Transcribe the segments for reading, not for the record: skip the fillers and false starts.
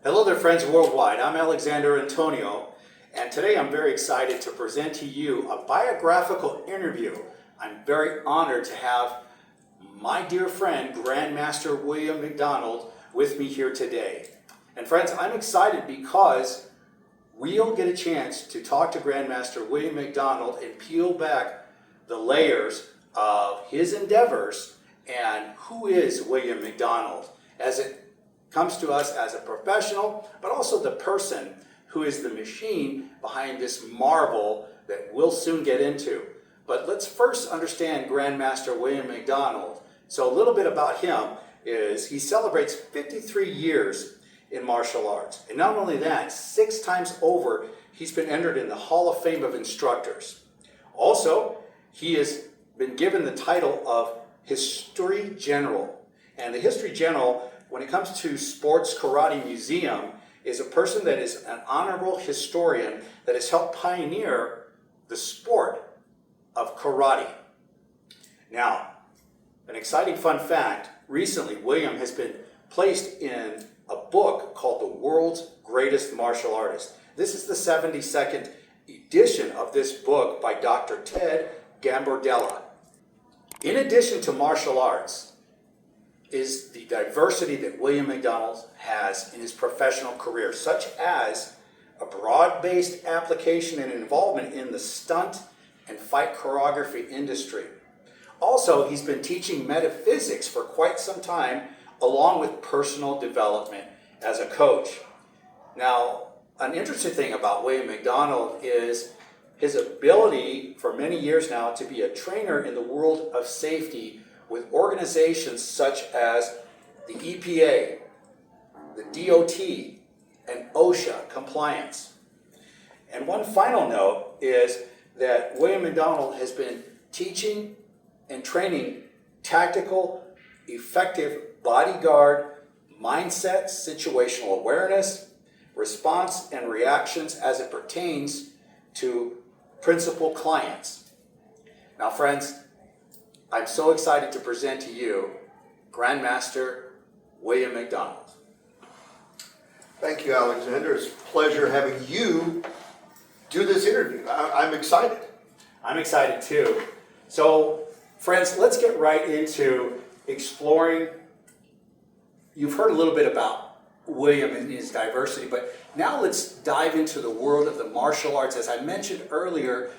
Hello there, friends worldwide. I'm Alexander Antonio, and today I'm very excited to present to you a biographical interview. I'm very honored to have my dear friend, Grandmaster William McDonald, with me here today. And friends, I'm excited because we'll get a chance to talk to Grandmaster William McDonald and peel back the layers of his endeavors and who is William McDonald as it comes to us as a professional, but also the person who is the machine behind this marvel that we'll soon get into. But let's first understand Grandmaster William McDonald. So a little bit about him is he celebrates 53 years in martial arts. And not only that, 6 times over, he's been entered in the Hall of Fame of Instructors. Also, he has been given the title of History General. And the History General, when it comes to Sports Karate Museum, is a person that is an honorable historian that has helped pioneer the sport of karate. Now, an exciting fun fact, recently William has been placed in a book called The World's Greatest Martial Artist. This is the 72nd edition of this book by Dr. Ted Gambardella. In addition to martial arts, is the diversity that William McDonald has in his professional career, such as a broad-based application and involvement in the stunt and fight choreography industry. Also, he's been teaching metaphysics for quite some time, along with personal development as a coach. Now, an interesting thing about William McDonald is his ability for many years now to be a trainer in the world of safety with organizations such as the EPA, the DOT, and OSHA compliance. And one final note is that William McDonald has been teaching and training tactical, effective bodyguard mindset, situational awareness, response and reactions as it pertains to principal clients. Now, friends, I'm so excited to present to you Grandmaster William McDonald. Thank you, Alexander. It's a pleasure having you do this interview. I'm excited. I'm excited too. So, friends, let's get right into exploring. You've heard a little bit about William and his diversity, but now let's dive into the world of the martial arts. As I mentioned earlier,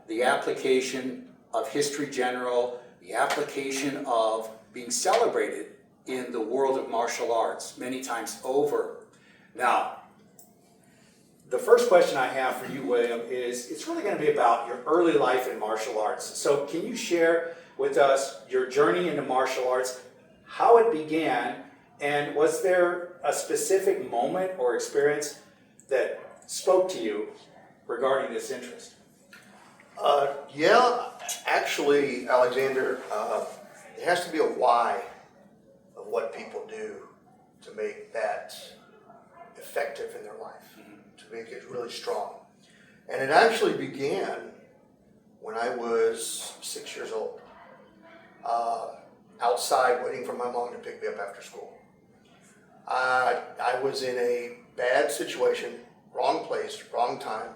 the application of History General, the application of being celebrated in the world of martial arts many times over. Now, the first question I have for you, William, is it's really going to be about your early life in martial arts. So can you share with us your journey into martial arts, how it began, and was there a specific moment or experience that spoke to you regarding this interest? Yeah, actually, Alexander, there has to be a why of what people do to make that effective in their life, to make it really strong. And it actually began when I was 6 years old, outside waiting for my mom to pick me up after school. I was in a bad situation, wrong place, wrong time.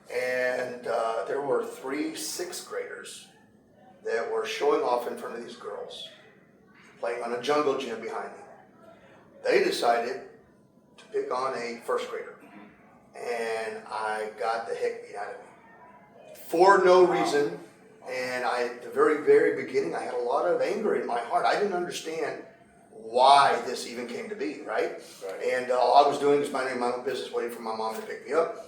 And there were 3 6th graders that were showing off in front of these girls, playing on a jungle gym behind me. They decided to pick on a 1st grader, and I got the heck beat out of me for no reason. And at the very, very beginning, I had a lot of anger in my heart. I didn't understand why this even came to be, right? And all I was doing was minding my own business, waiting for my mom to pick me up.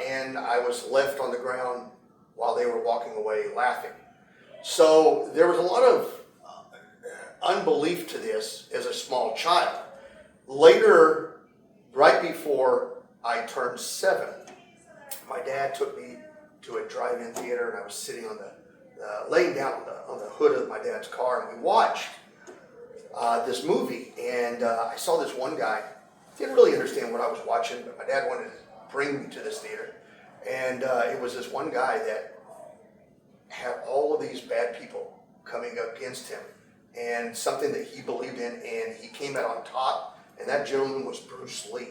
And I was left on the ground while they were walking away laughing. So there was a lot of unbelief to this as a small child. Later, right before I turned 7, my dad took me to a drive-in theater, and I was sitting on laying down on the hood of my dad's car, and we watched this movie. And I saw this one guy. Didn't really understand what I was watching, but my dad wanted to bring me to this theater. And it was this one guy that had all of these bad people coming up against him, and something that he believed in, and he came out on top and that gentleman was Bruce Lee.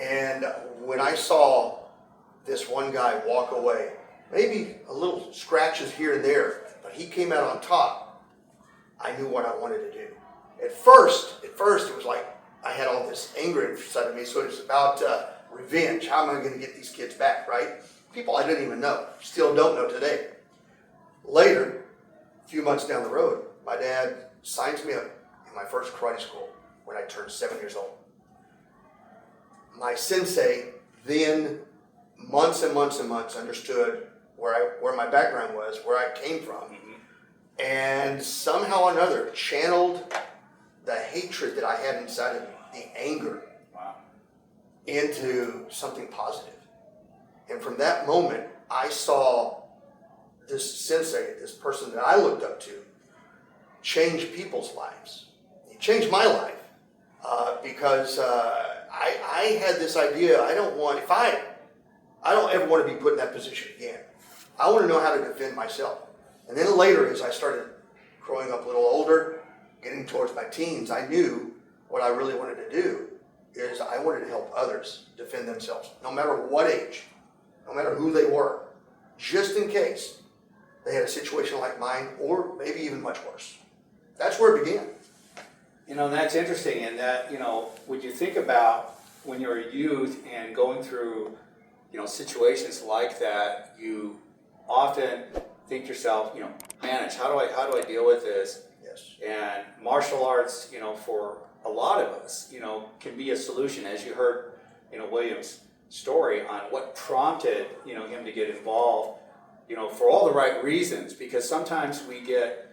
And when I saw this one guy walk away, maybe a little scratches here and there, but he came out on top, I knew what I wanted to do. At first, it was like I had all this anger inside of me, so it's about revenge. How am I going to get these kids back, right? People I didn't even know, still don't know today. Later, a few months down the road, my dad signs me up in my first karate school when I turned 7 years old. My sensei then, months and months and months, understood where my background was, where I came from, and somehow or another channeled the hatred that I had inside of me, the anger, into something positive. And from that moment, I saw this sensei, this person that I looked up to, change people's lives. He changed my life because I had this idea. I don't ever want to be put in that position again. I want to know how to defend myself. And then later, as I started growing up a little older, getting towards my teens, I knew what I really wanted to do is I wanted to help others defend themselves, no matter what age, no matter who they were, just in case they had a situation like mine, or maybe even much worse. That's where it began. You know, that's interesting in that, when you think about when you're a youth and going through, situations like that, you often think to yourself, manage, how do I deal with this? Yes. And martial arts, for a lot of us, can be a solution, as you heard, William's story on what prompted, him to get involved, for all the right reasons, because sometimes we get,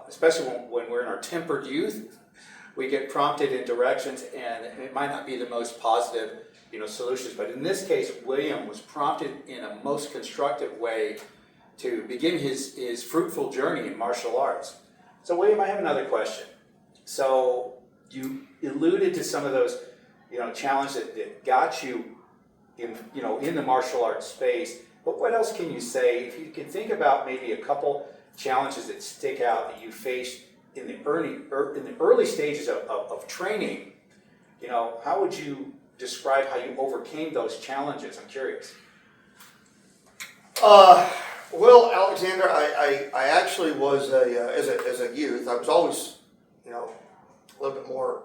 especially when we're in our tempered youth, we get prompted in directions and it might not be the most positive, solutions. But in this case, William was prompted in a most constructive way to begin his fruitful journey in martial arts. So William, I have another question. So you alluded to some of those, challenges that got you in the martial arts space. But what else can you say? If you can think about maybe a couple challenges that stick out that you faced in the early stages of training, how would you describe how you overcame those challenges? I'm curious. Well, Alexander, I actually was as a youth, I was always, a little bit more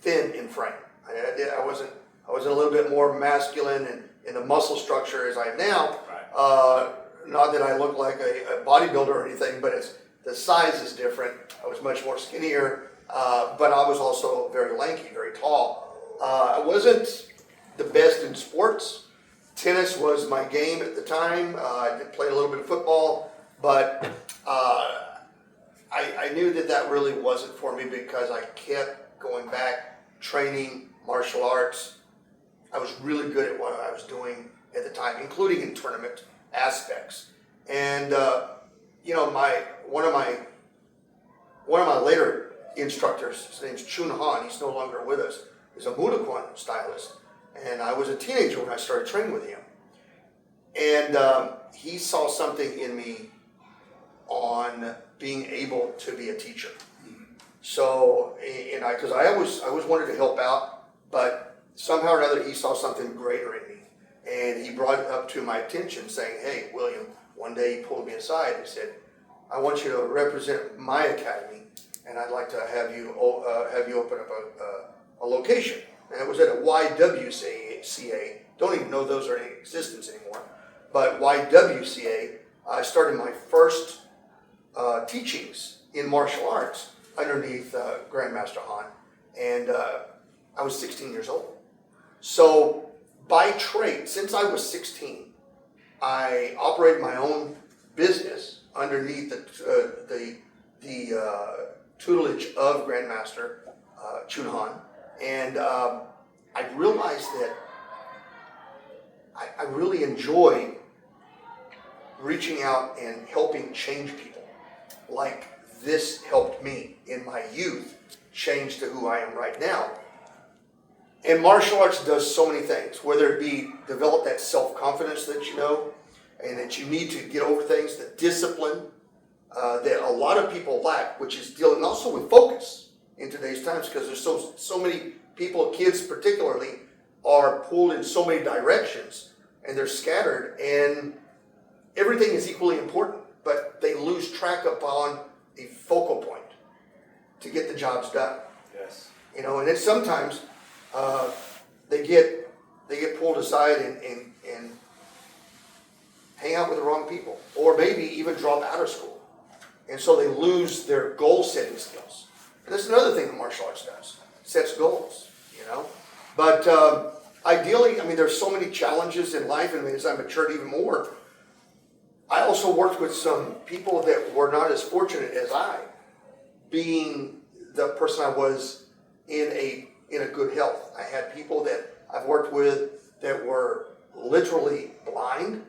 thin in frame. I wasn't a little bit more masculine and in the muscle structure as I am now. Right. Not that I look like a bodybuilder or anything, but the size is different. I was much more skinnier, but I was also very lanky, very tall. I wasn't the best in sports. Tennis was my game at the time. I did play a little bit of football, but I knew that really wasn't for me because I kept going back, training martial arts. I was really good at what I was doing at the time, including in tournament aspects. And one of my later instructors, his name's Chun Han. He's no longer with us. He's a Mudakwon stylist, and I was a teenager when I started training with him. And he saw something in me on being able to be a teacher. So, because I always wanted to help out, but somehow or another he saw something greater in me, and he brought it up to my attention, saying, "Hey, William." One day he pulled me aside and he said, "I want you to represent my academy, and I'd like to have you open up a location." And it was at a YWCA. Don't even know those are in existence anymore. But YWCA, I started my first teachings in martial arts underneath Grandmaster Han, and I was 16 years old. So by trade, since I was 16, I operated my own business underneath the tutelage of Grandmaster Chun Han, and I realized that I really enjoy reaching out and helping change people. Like this helped me in my youth change to who I am right now. And martial arts does so many things, whether it be develop that self-confidence that and that you need to get over things, the discipline that a lot of people lack, which is dealing also with focus. in today's times because there's so many people, kids particularly, are pulled in so many directions and they're scattered and everything is equally important, but they lose track upon a focal point to get the jobs done. Yes. You know, and it's sometimes they get pulled aside and hang out with the wrong people, or maybe even drop out of school, and so they lose their goal setting skills. And that's another thing that martial arts does: sets goals. You know, but ideally, I mean, there's so many challenges in life, and as I matured even more, I also worked with some people that were not as fortunate as I, being the person I was in a good health. I had people that I've worked with that were literally blind.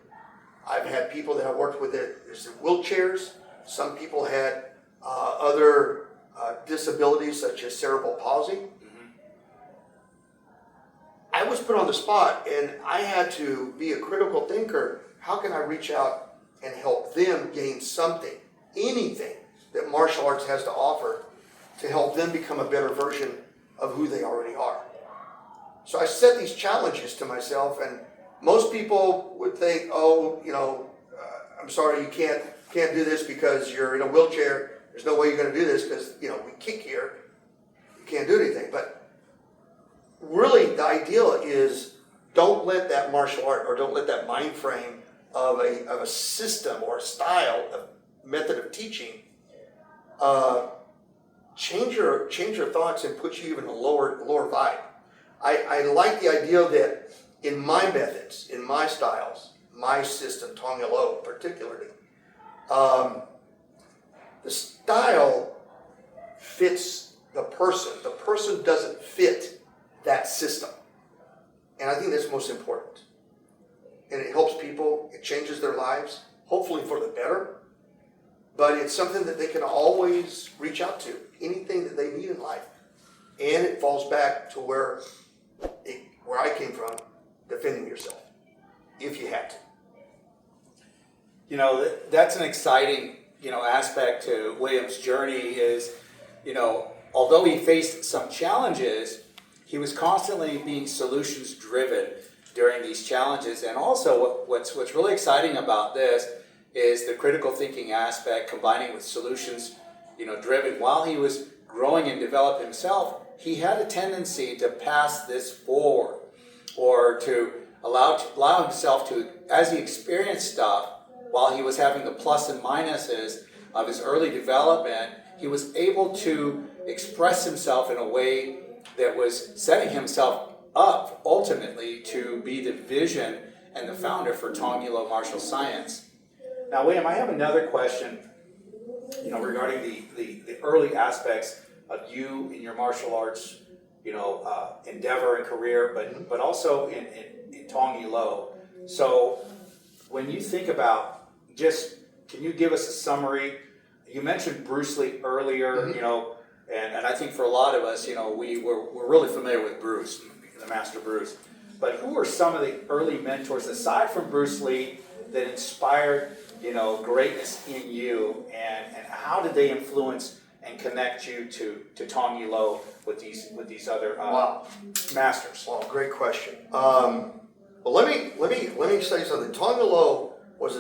I've had people that I worked with that is in wheelchairs. Some people had other disabilities such as cerebral palsy. I was put on the spot and I had to be a critical thinker. How can I reach out and help them gain something, anything that martial arts has to offer to help them become a better version of who they already are? So I set these challenges to myself, and most people would think, oh, you know, I'm sorry, you can't do this because you're in a wheelchair. There's no way you're going to do this because, you know, we kick here. You can't do anything. But really, the ideal is don't let that martial art or don't let that mind frame of a system or a style, a method of teaching, change your thoughts and put you even a lower vibe. I like the idea that in my methods, in my styles, my system, TONG particularly, the style fits the person. The person doesn't fit that system. And I think that's most important. And it helps people, it changes their lives, hopefully for the better. But it's something that they can always reach out to, anything that they need in life. And it falls back to where I came from, defending yourself, if you had to. You know, that's an exciting, you know, aspect to William's journey is, you know, although he faced some challenges, he was constantly being solutions driven during these challenges. And also what's really exciting about this is the critical thinking aspect combining with solutions, you know, driven. While he was growing and developing himself, he had a tendency to pass this forward or to allow himself to, as he experienced stuff, while he was having the plus and minuses of his early development, he was able to express himself in a way that was setting himself up ultimately to be the vision and the founder for TONG martial science. Now, William, I have another question, you know, regarding the early aspects of you in your martial arts, you know, endeavor and career, but also in TONG. So when you think about can you give us a summary? You mentioned Bruce Lee earlier, you know, and I think for a lot of us, you know, we're really familiar with Bruce, the Master Bruce. But who are some of the early mentors, aside from Bruce Lee, that inspired, you know, greatness in you, and how did they influence and connect you to TONG with these other masters? Well, great question. Well, let me say something. TONG was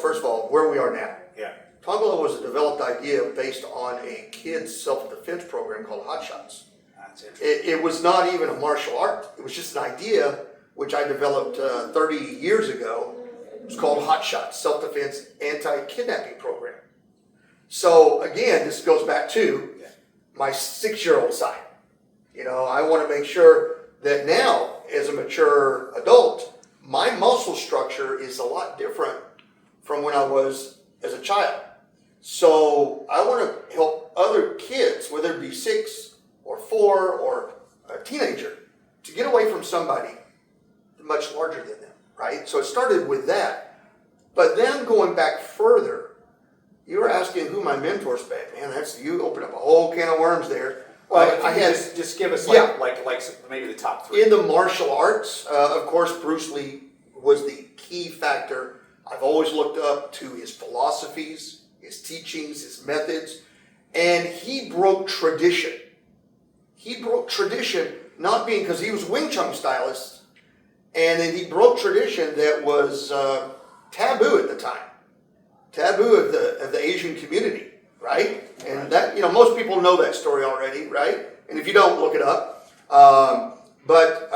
first of all, where we are now. Yeah. TONG was a developed idea based on a kids' self-defense program called Hot Shots. That's interesting. It was not even a martial art. It was just an idea which I developed 30 years ago. It was called Hot Shots, Self-Defense Anti-Kidnapping Program. So again, this goes back to my 6-year-old side. You know, I want to make sure that now, as a mature adult, my muscle structure is a lot different from when I was as a child. So I want to help other kids, whether it be 6 or 4 or a teenager, to get away from somebody much larger than them, right? So it started with that. But then going back further, you were asking who my mentors been. Man, you opened up a whole can of worms there. Well, I had just give us like maybe the top 3. In the martial arts, of course, Bruce Lee was the key factor. I've always looked up to his philosophies, his teachings, his methods, and he broke tradition. he broke tradition, not being, because he was Wing Chun stylist, and then he broke tradition that was taboo at the time. Taboo of the Asian community, right? And that, most people know that story already, right? And if you don't, look it up. But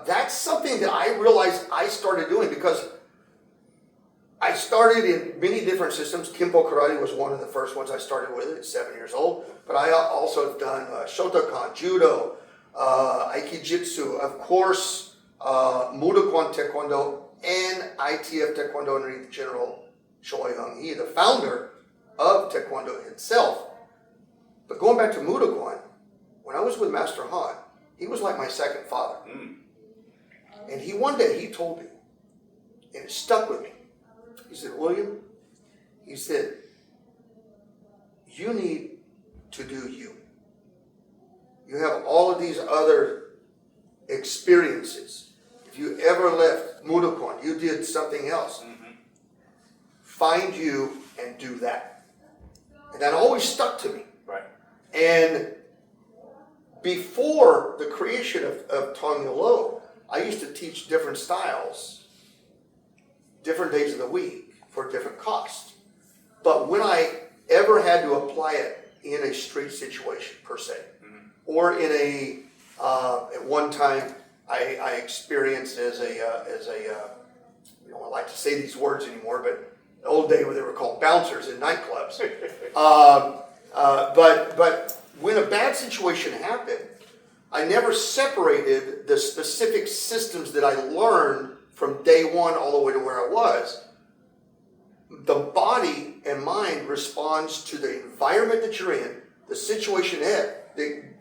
that's something that I realized I started doing because I started in many different systems. Kimpo Karate was one of the first ones I started with at 7 years old. But I also have done Shotokan, Judo, Aikijitsu, of course, Mudokan Taekwondo, and ITF Taekwondo underneath General Choi Hung-hee, the founder of Taekwondo itself. But going back to Mudokan, when I was with Master Han, he was like my second father. And one day he told me, and it stuck with me. He said, William, he said, you need to do you. You have all of these other experiences. If you ever left Mudokan, you did something else. Find you and do that. And that always stuck to me. Right. And before the creation of Tong Lo, I used to teach different styles, different days of the week for different costs. But when I ever had to apply it in a street situation per se, or in a at one time I experienced as a you don't like to say these words anymore, but the old day where they were called bouncers in nightclubs. But when a bad situation happened, I never separated the specific systems that I learned from day one all the way to where I was. The body and mind responds to the environment that you're in, the situation that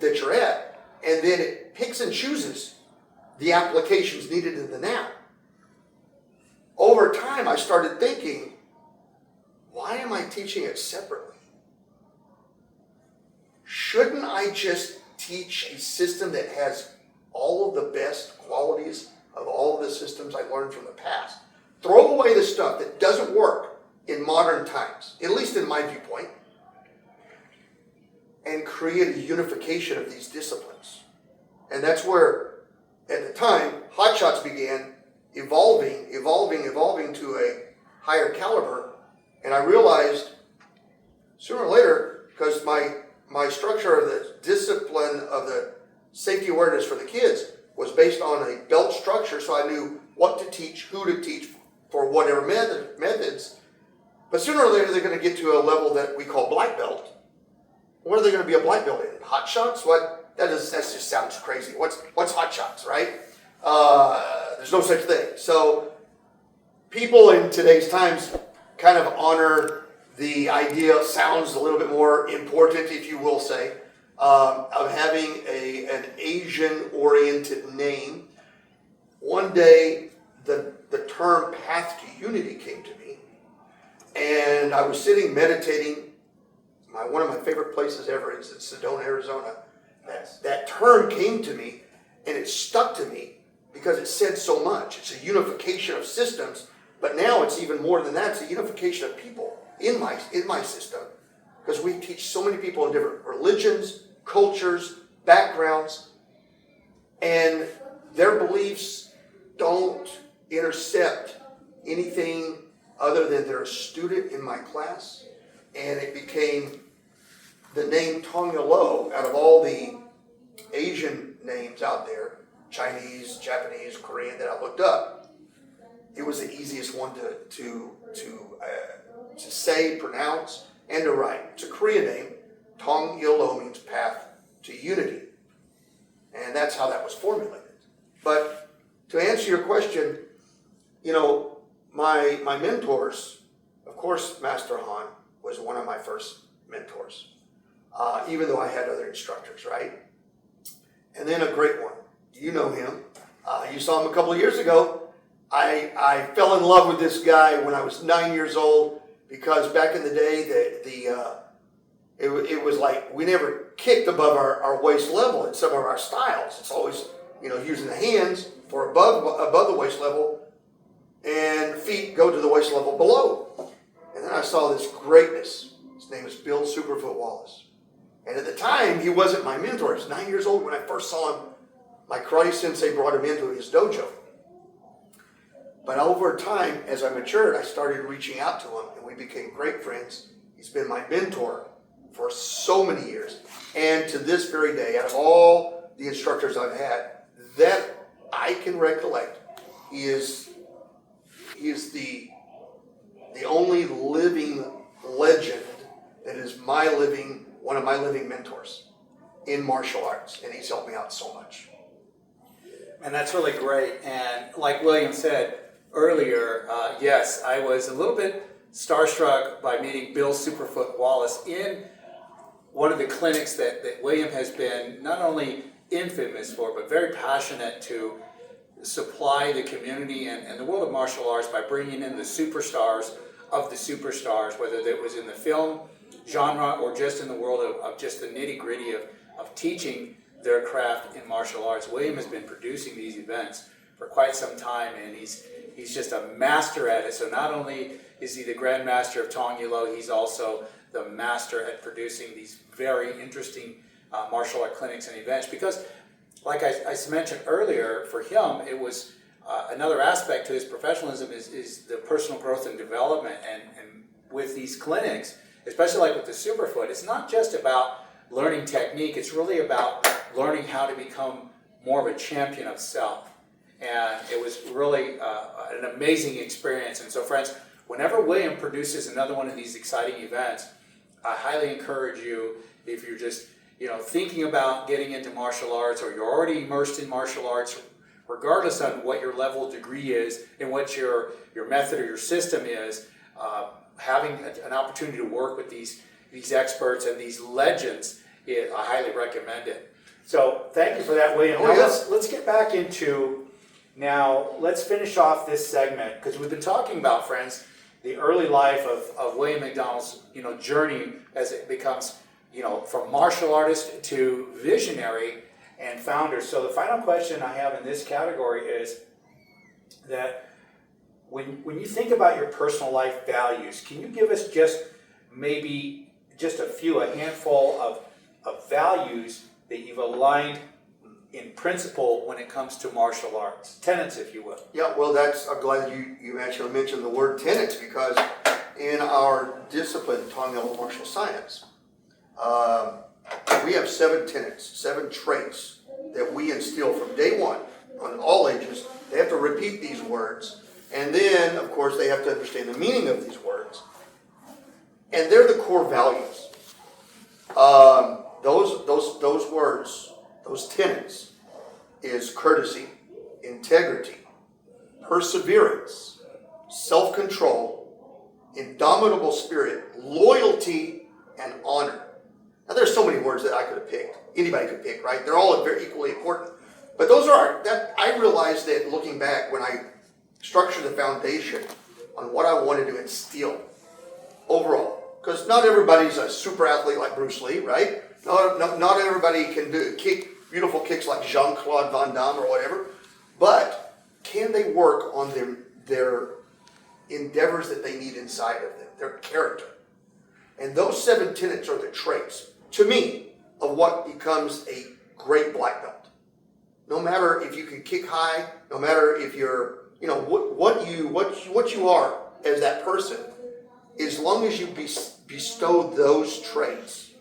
you're at, and then it picks and chooses the applications needed in the now. Over time, I started thinking, why am I teaching it separately? Shouldn't I just teach a system that has all of the best qualities of all of the systems I learned from the past? Throw away the stuff that doesn't work in modern times, at least in my viewpoint, and create a unification of these disciplines. And that's where, at the time, hot shots began evolving to a higher caliber. And I realized sooner or later, because my structure of the discipline of the safety awareness for the kids was based on a belt structure, so I knew what to teach, who to teach for whatever methods. But sooner or later, they're going to get to a level that we call black belt. What are they going to be a black belt in? Hot shots? What? That just sounds crazy. What's hot shots, right? There's no such thing. So people in today's times kind of honor the idea, sounds a little bit more important, if you will say, of having an Asian-oriented name. One day, the term path to unity came to me, and I was sitting meditating. One of my favorite places ever is in Sedona, Arizona. That term came to me, and it stuck to me because it said so much. It's a unification of systems, but now it's even more than that. It's a unification of people in my system, because we teach so many people in different religions, cultures, backgrounds, and their beliefs don't intercept anything other than they're a student in my class. And it became the name Tong Lo out of all the Asian names out there, Chinese, Japanese, Korean, that I looked up. It was the easiest one to say, pronounce, and to write. It's a Korean name. Tong Lo means path to unity. And that's how that was formulated. But to answer your question, my mentors, of course, Master Han was one of my first mentors, even though I had other instructors, right? And then a great one. You know him. You saw him a couple of years ago. I fell in love with this guy when I was 9 years old, because back in the day, it was like we never kicked above our waist level in some of our styles. It's always, using the hands for above the waist level, and feet go to the waist level below. And then I saw this greatness. His name is Bill Superfoot Wallace. And at the time, he wasn't my mentor. He was 9 years old when I first saw him. My karate sensei brought him into his dojo. But over time, as I matured, I started reaching out to him, and we became great friends. He's been my mentor for so many years. And to this very day, out of all the instructors I've had, that I can recollect, he is the only living legend that is one of my living mentors in martial arts, and he's helped me out so much. And that's really great. And like William said earlier, yes, I was a little bit starstruck by meeting Bill Superfoot Wallace in one of the clinics that William has been not only infamous for, but very passionate to supply the community and the world of martial arts by bringing in the superstars of the superstars, whether that was in the film genre or just in the world of just the nitty-gritty of teaching their craft in martial arts. William has been producing these events for quite some time, and he's just a master at it. So not only is he the Grandmaster of Tong, he's also the master at producing these very interesting martial art clinics and events. Because, like I mentioned earlier, for him, it was another aspect to his professionalism is the personal growth and development. And with these clinics, especially like with the Superfoot, it's not just about learning technique, it's really about learning how to become more of a champion of self. And it was really an amazing experience. And so, friends, whenever William produces another one of these exciting events, I highly encourage you, if you're just thinking about getting into martial arts, or you're already immersed in martial arts, regardless of what your level of degree is and what your method or your system is, having an opportunity to work with these experts and these legends, I highly recommend it. So thank you for that, William. Now let's get back into, let's finish off this segment, because we've been talking about, friends, the early life of William McDonald's journey as it becomes from martial artist to visionary and founder. So the final question I have in this category is that when you think about your personal life values, can you give us maybe a handful of values that you've aligned in principle when it comes to martial arts? Tenets, if you will. Yeah, well, I'm glad you actually mentioned the word tenets, because in our discipline, Tong martial science, we have 7 tenets, 7 traits that we instill from day one on all ages. They have to repeat these words, and then, of course, they have to understand the meaning of these words. And they're the core values. Those words, those tenets, is courtesy, integrity, perseverance, self-control, indomitable spirit, loyalty, and honor. Now, there's so many words that I could have picked. Anybody could pick, right? They're all very equally important. But those are I realized that looking back, when I structured the foundation on what I wanted to instill overall, because not everybody's a super athlete like Bruce Lee, right? Not everybody can kick beautiful kicks like Jean-Claude Van Damme or whatever. But can they work on their endeavors that they need inside of them, their character? And those 7 tenets are the traits, to me, of what becomes a great black belt. No matter if you can kick high, no matter if you're, what you are as that person, as long as you bestow those traits,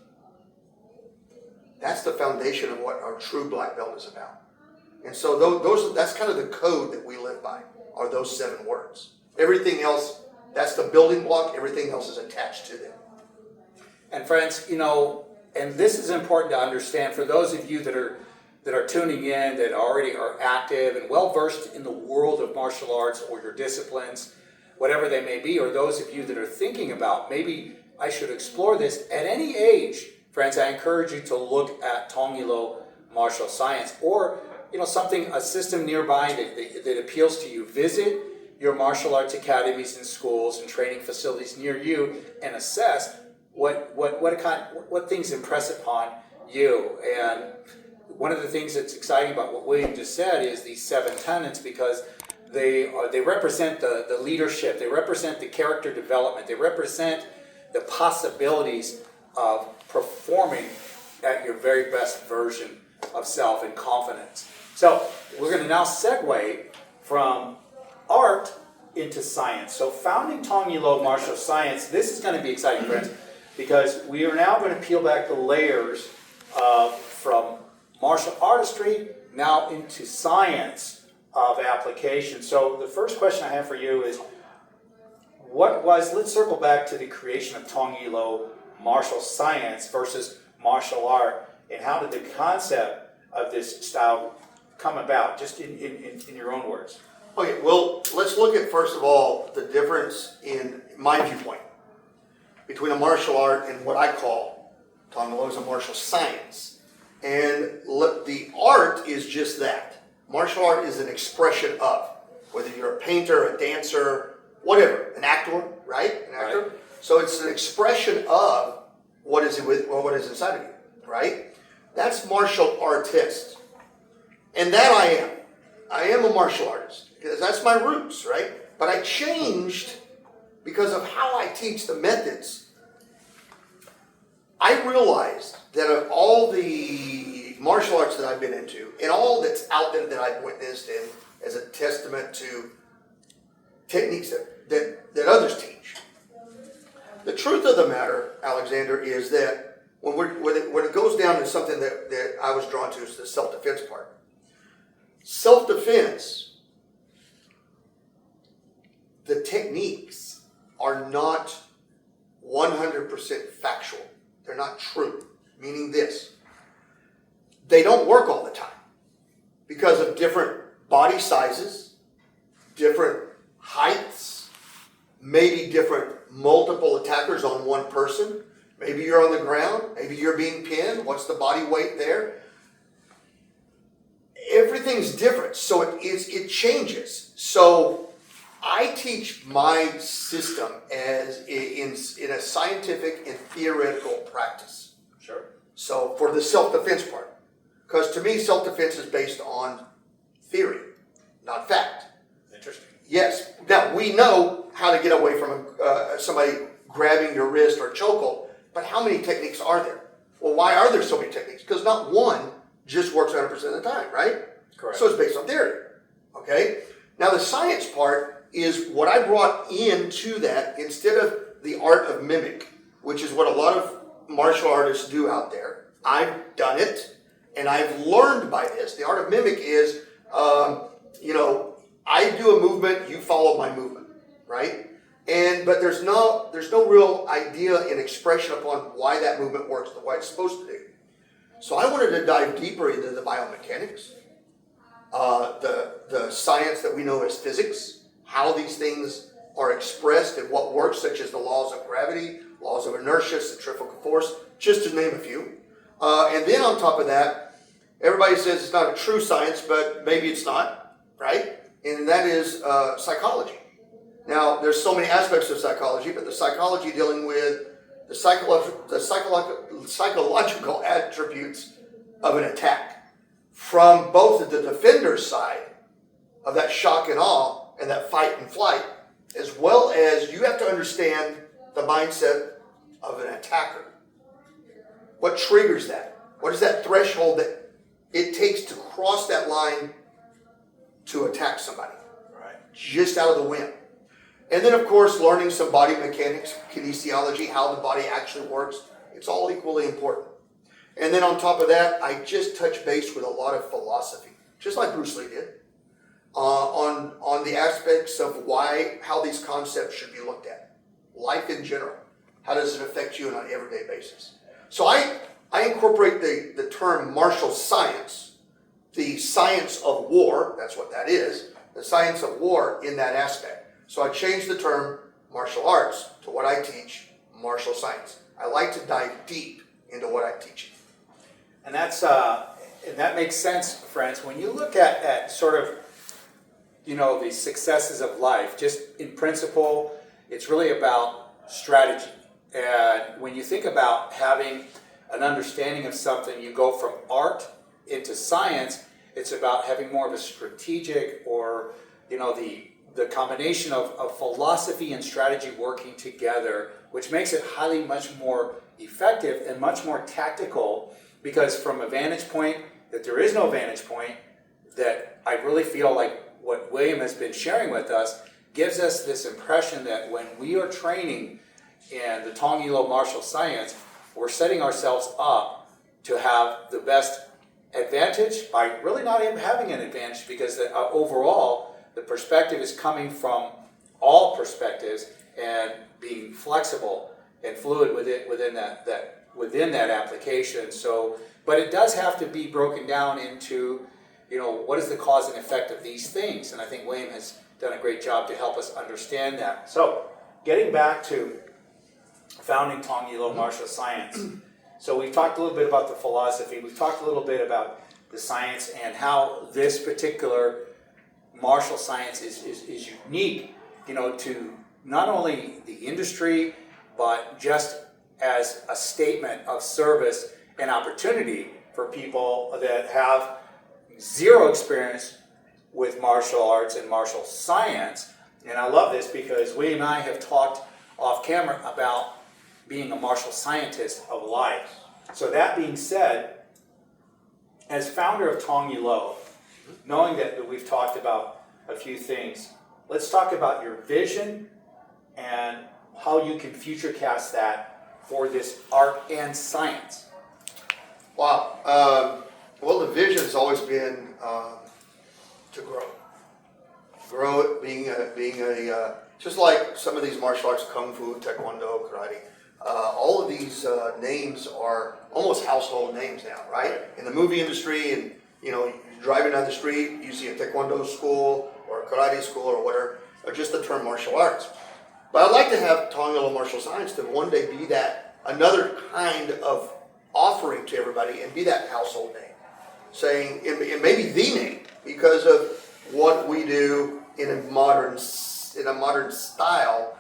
that's the foundation of what our true black belt is about. And so that's kind of the code that we live by, are those 7 words. Everything else, that's the building block, everything else is attached to them. And friends, and this is important to understand for those of you that are tuning in, that already are active and well-versed in the world of martial arts or your disciplines, whatever they may be, or those of you that are thinking about, maybe I should explore this at any age. Friends, I encourage you to look at Tong martial science, or a system nearby that appeals to you. Visit your martial arts academies and schools and training facilities near you and assess what things impress upon you. And one of the things that's exciting about what William just said is these 7 tenets, because they represent the leadership, they represent the character development, they represent the possibilities of performing at your very best version of self and confidence. So we're going to now segue from art into science. So founding Tong Lo Martial Science, this is going to be exciting, friends, because we are now going to peel back the layers from martial artistry now into science of application. So the first question I have for you is, let's circle back to the creation of Tong Lo martial science versus martial art, and how did the concept of this style come about, just in your own words? Okay, well, let's look at, first of all, the difference in my viewpoint between a martial art and what I call Tong Lo is a martial science. And the art is just that. Martial art is an expression of, whether you're a painter, a dancer, whatever, an actor, right? An actor. Right. So it's an expression of what is inside of you, right? That's martial artist. And that I am. I am a martial artist, because that's my roots, right? But I changed because of how I teach the methods. I realized that of all the martial arts that I've been into, and all that's out there that I've witnessed and as a testament to techniques that others teach, the truth of the matter, Alexander, is that when it goes down to something that I was drawn to, is the self-defense part. Self-defense, the techniques are not 100% factual. They're not true. Meaning this: they don't work all the time because of different body sizes, different heights, maybe different multiple attackers on one person. Maybe you're on the ground, maybe you're being pinned. What's the body weight there? Everything's different, so it changes. So I teach my system as in a scientific and theoretical practice. Sure. So for the self-defense part, because to me self-defense is based on theory, not fact. Interesting. Yes. Now we know how to get away from somebody grabbing your wrist or chokehold, but how many techniques are there? Well, why are there so many techniques? Because not one just works 100% of the time, right? Correct. So it's based on theory. Okay? Now the science part is what I brought into that, instead of the art of mimic, which is what a lot of martial artists do out there. I've done it, and I've learned by this. The art of mimic is, I do a movement, you follow my movement, right? But there's no real idea and expression upon why that movement works, the way it's supposed to do. So I wanted to dive deeper into the biomechanics, the science that we know as physics, how these things are expressed and what works, such as the laws of gravity, laws of inertia, centrifugal force, just to name a few. And then on top of that, everybody says it's not a true science, but maybe it's not, right? And that is psychology. Now, there's so many aspects of psychology, but the psychology dealing with the psychological attributes of an attack, from both the defender's side of that shock and awe and that fight and flight, as well as you have to understand the mindset of an attacker. What triggers that? What is that threshold that it takes to cross that line to attack somebody? Right. Just out of the wind. And then, of course, learning some body mechanics, kinesiology, how the body actually works. It's all equally important. And then on top of that, I just touch base with a lot of philosophy, just like Bruce Lee did, on the aspects of how these concepts should be looked at. Life in general. How does it affect you on an everyday basis? So I incorporate the term martial science, the science of war, that's what that is, the science of war in that aspect. So I changed the term martial arts to what I teach, martial science. I like to dive deep into what I teach. And that makes sense, friends. When you look at sort of, the successes of life, just in principle, it's really about strategy. And when you think about having an understanding of something, you go from art into science, it's about having more of a strategic, or, the combination of philosophy and strategy working together, which makes it much more effective and much more tactical because from a vantage point that there is no vantage point, that I really feel like what William has been sharing with us gives us this impression that when we are training in the Tong martial science, we're setting ourselves up to have the best advantage by really not even having an advantage, because overall the perspective is coming from all perspectives and being flexible and fluid within that application. So, but it does have to be broken down into, what is the cause and effect of these things? And I think William has done a great job to help us understand that. So, getting back to founding Tong martial science. So we've talked a little bit about the philosophy. We've talked a little bit about the science and how this particular martial science is unique, to not only the industry, but just as a statement of service and opportunity for people that have zero experience with martial arts and martial science. And I love this because William and I have talked off camera about being a martial scientist of life. So that being said, as founder of Tong knowing that we've talked about a few things, let's talk about your vision and how you can future cast that for this art and science. Wow. Well, the vision has always been to grow. Grow it, being a just like some of these martial arts, kung fu, taekwondo, karate. All of these names are almost household names now, right? In the movie industry, and you're driving down the street, you see a taekwondo school or a karate school or whatever, or just the term martial arts. But I'd like to have Tong martial science to one day be that another kind of offering to everybody and be that household name, saying it may be the name because of what we do in a modern style.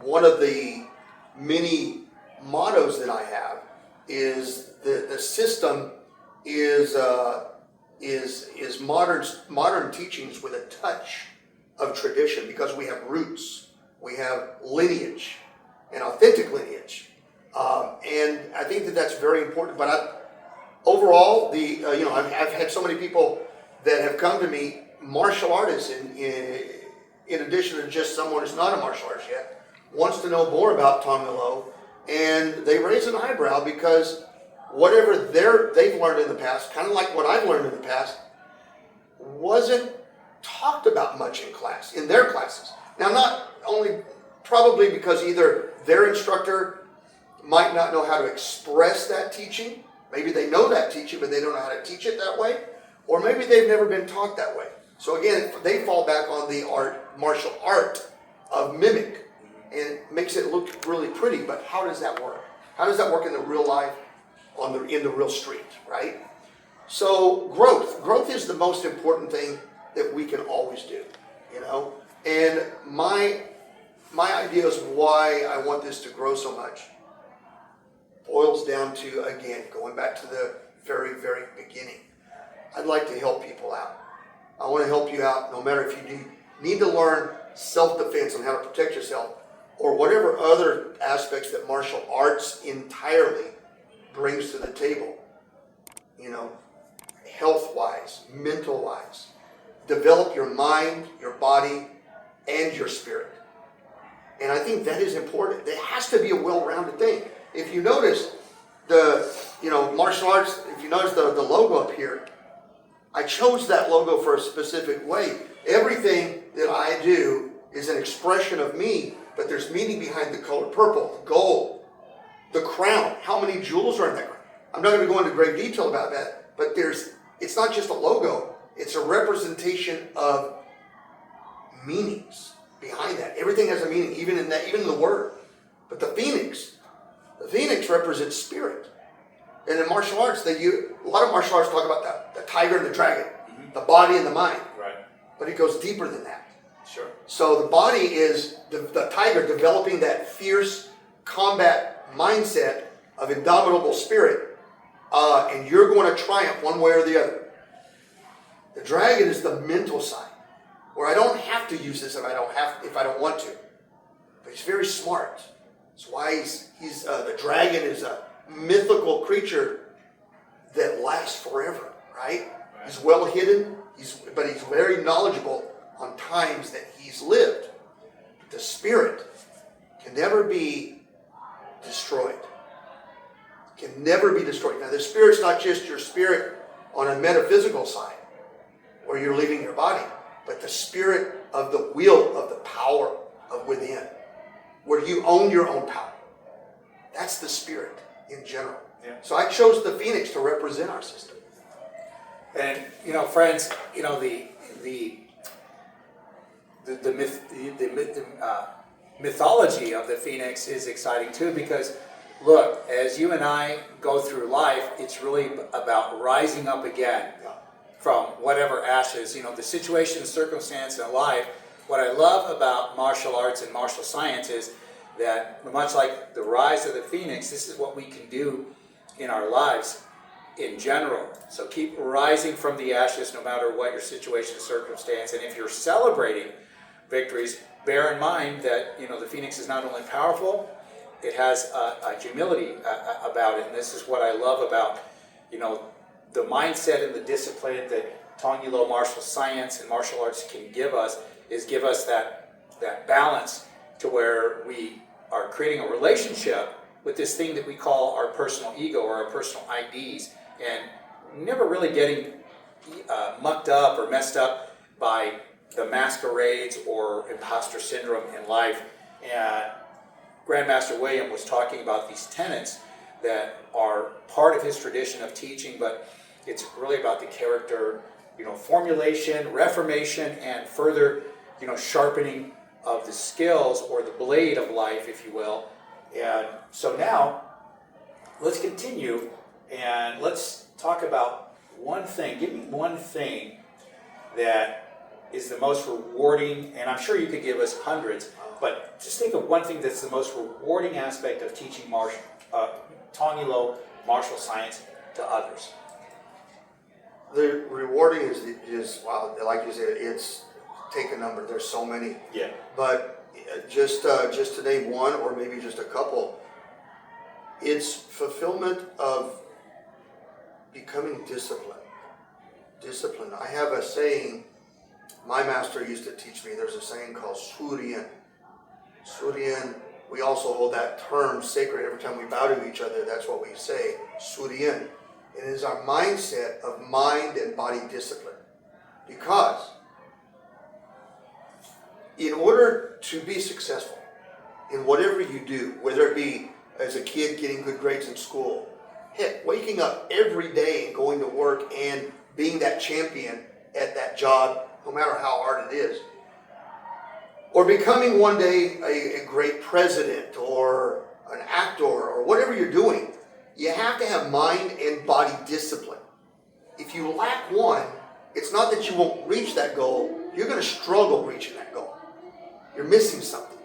One of the many mottos that I have is the system is modern teachings with a touch of tradition, because we have roots, we have lineage, and authentic lineage, and I think that that's very important. But overall, I've had so many people that have come to me, martial artists, in addition to just someone who's not a martial artist yet, wants to know more about Tong and they raise an eyebrow because whatever they've learned in the past, kind of like what I've learned in the past, wasn't talked about much in their classes. Now, not only probably because either their instructor might not know how to express that teaching, maybe they know that teaching, but they don't know how to teach it that way, or maybe they've never been taught that way. So again, they fall back on the martial art of mimic, and it makes it look really pretty, but how does that work? How does that work in the real life, in the real street, right? So growth is the most important thing that we can always do, and my ideas why I want this to grow so much boils down to, again, going back to the very, very beginning. I'd like to help people out. I want to help you out no matter if you need to learn self-defense on how to protect yourself, or whatever other aspects that martial arts entirely brings to the table, health-wise, mental-wise. Develop your mind, your body, and your spirit. And I think that is important. It has to be a well-rounded thing. If you notice martial arts, if you notice the logo up here, I chose that logo for a specific way. Everything that I do is an expression of me, but there's meaning behind the color purple, gold, the crown, how many jewels are in that crown. I'm not going to go into great detail about that, but it's not just a logo, it's a representation of meanings behind that. Everything has a meaning, even in the word. But the phoenix represents spirit. And in martial arts, a lot of martial arts talk about the tiger and the dragon, the body and the mind. Right. But it goes deeper than that. Sure. So the body is the tiger developing that fierce combat mindset of indomitable spirit, and you're going to triumph one way or the other. The dragon is the mental side, where I don't have to use this if I don't want to. But he's very smart. That's why the dragon is a mythical creature that lasts forever, right? He's well hidden, but he's very knowledgeable on times that he's lived. The spirit can never be destroyed. Can never be destroyed. Now, the spirit's not just your spirit on a metaphysical side, where you're leaving your body, but the spirit of the will, of the power of within, where you own your own power. That's the spirit in general. Yeah. So I chose the phoenix to represent our system. And friends, the mythology of the phoenix is exciting too, because look, as you and I go through life, it's really about rising up again from whatever ashes, the situation, circumstance in life. What I love about martial arts and martial science is that, much like the rise of the phoenix, this is what we can do in our lives in general. So keep rising from the ashes no matter what your situation, circumstance. And if you're celebrating victories, bear in mind that the phoenix is not only powerful, it has a humility about it. And this is what I love about the mindset and the discipline that Tong martial science and martial arts can give us, is give us that balance to where we are creating a relationship with this thing that we call our personal ego or our personal IDs, and never really getting mucked up or messed up by the masquerades or imposter syndrome in life. And Grandmaster William was talking about these tenets that are part of his tradition of teaching, but it's really about the character, formulation, reformation, and further, sharpening of the skills, or the blade of life, if you will. And so now, let's continue, and let's talk about one thing. Give me one thing that is the most rewarding, and I'm sure you could give us hundreds, but just think of one thing that's the most rewarding aspect of teaching Tong martial science to others. The rewarding is wow, like you said, it's take a number. There's so many. Yeah. But just to name one, or maybe just a couple, it's fulfillment of becoming disciplined. Discipline. I have a saying. My master used to teach me. There's a saying called Suryan. Suryan. We also hold that term sacred every time we bow to each other. That's what we say. Suryan. It is our mindset of mind and body discipline. Because in order to be successful in whatever you do, whether it be as a kid getting good grades in school, heck, waking up every day and going to work and being that champion at that job, no matter how hard it is, or becoming one day a great president or an actor or whatever you're doing, you have to have mind and body discipline. If you lack one, it's not that you won't reach that goal, you're going to struggle reaching that goal. You're missing something.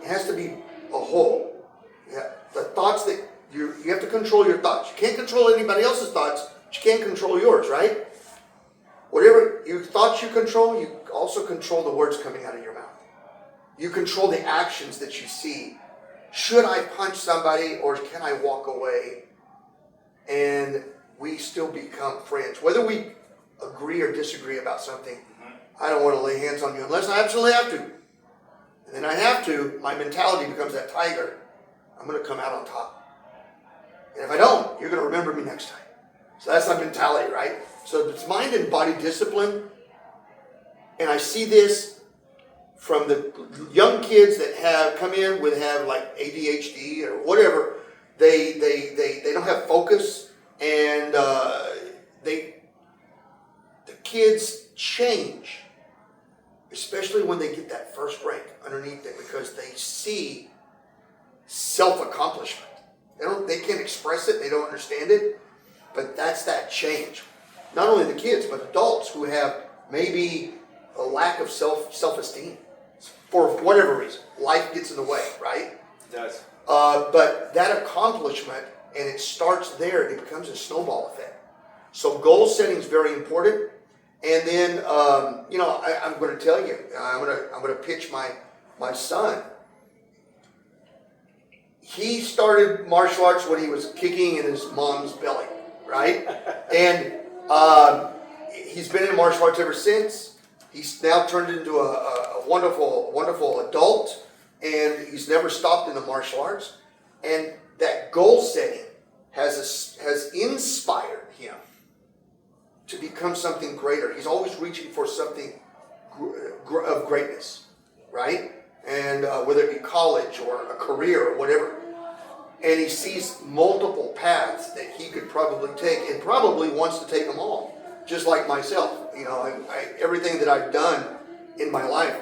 It has to be a whole. Yeah, the thoughts that you have to control your thoughts. You can't control anybody else's thoughts, but you can't control yours, right? Whatever your thoughts you control, you also control the words coming out of your mouth. You control the actions that you see. Should I punch somebody, or can I walk away? And we still become friends. Whether we agree or disagree about something, I don't want to lay hands on you unless I absolutely have to. And then I have to, my mentality becomes that tiger. I'm going to come out on top. And if I don't, you're going to remember me next time. So that's my mentality, right? So it's mind and body discipline. And I see this from the young kids that have come in have like ADHD or whatever. They don't have focus, and the kids change, especially when they get that first rank underneath it, because they see self-accomplishment. They can't express it, they don't understand it, but that's that change. Not only the kids, but adults who have maybe a lack of self-esteem for whatever reason. Life gets in the way, right? It does. But that accomplishment, and it starts there, it becomes a snowball effect. So goal setting is very important. And then, I'm going to tell you, I'm going to pitch my son. He started martial arts when he was kicking in his mom's belly, right? And he's been in martial arts ever since. He's now turned into a wonderful, wonderful adult, and he's never stopped in the martial arts. And that goal setting has inspired him to become something greater. He's always reaching for something of greatness, right? And whether it be college or a career or whatever. And he sees multiple paths that he could probably take, and probably wants to take them all, just like myself. You know, everything that I've done in my life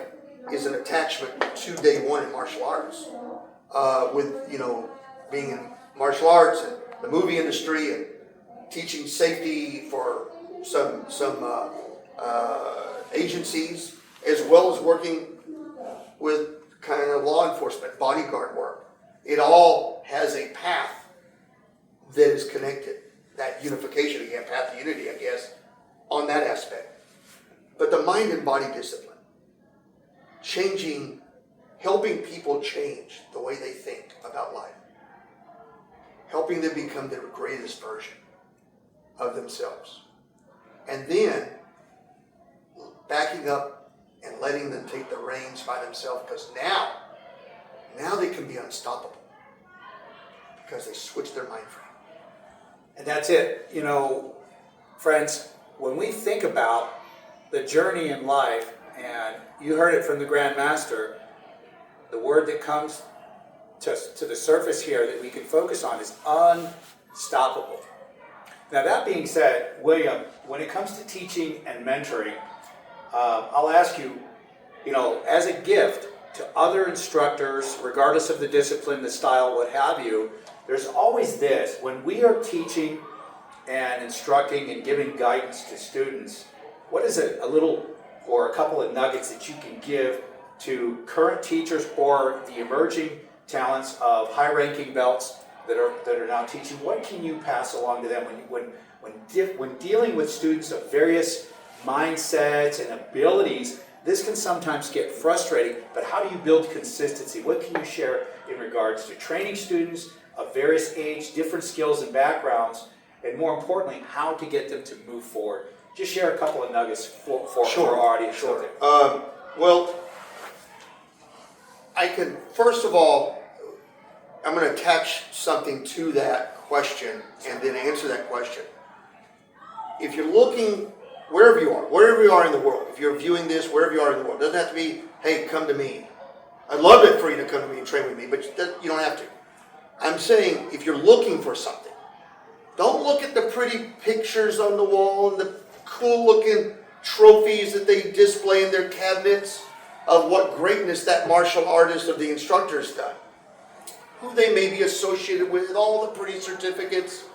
is an attachment to day one in martial arts. With, you know, being in martial arts and the movie industry and teaching safety for some agencies, as well as working with kind of law enforcement, bodyguard work. It all has a path that is connected. That unification, again, path to unity, I guess, on that aspect. But the mind and body discipline, changing, helping people change the way they think about life, helping them become their greatest version of themselves. And then backing up and letting them take the reins by themselves, because now they can be unstoppable because they switch their mind frame. And that's it. You know, friends, when we think about the journey in life, and you heard it from the Grandmaster, the word that comes to the surface here that we can focus on is unstoppable. Now, that being said, William, when it comes to teaching and mentoring, I'll ask you, you know, as a gift to other instructors, regardless of the discipline, the style, what have you, there's always this. When we are teaching and instructing and giving guidance to students, what is a little or a couple of nuggets that you can give to current teachers or the emerging talents of high-ranking belts that are now teaching? What can you pass along to them when dealing with students of various mindsets and abilities? This can sometimes get frustrating, but how do you build consistency? What can you share in regards to training students of various age, different skills and backgrounds, and more importantly, how to get them to move forward? Just share a couple of nuggets for our audience. Sure. Well, I can, first of all, I'm going to attach something to that question and then answer that question. If you're looking, wherever you are in the world, if you're viewing this, wherever you are in the world, it doesn't have to be, hey, come to me. I'd love it for you to come to me and train with me, but you don't have to. I'm saying, if you're looking for something, don't look at the pretty pictures on the wall and the cool-looking trophies that they display in their cabinets of what greatness that martial artist or the instructor has done, who they may be associated with, all the pretty certificates.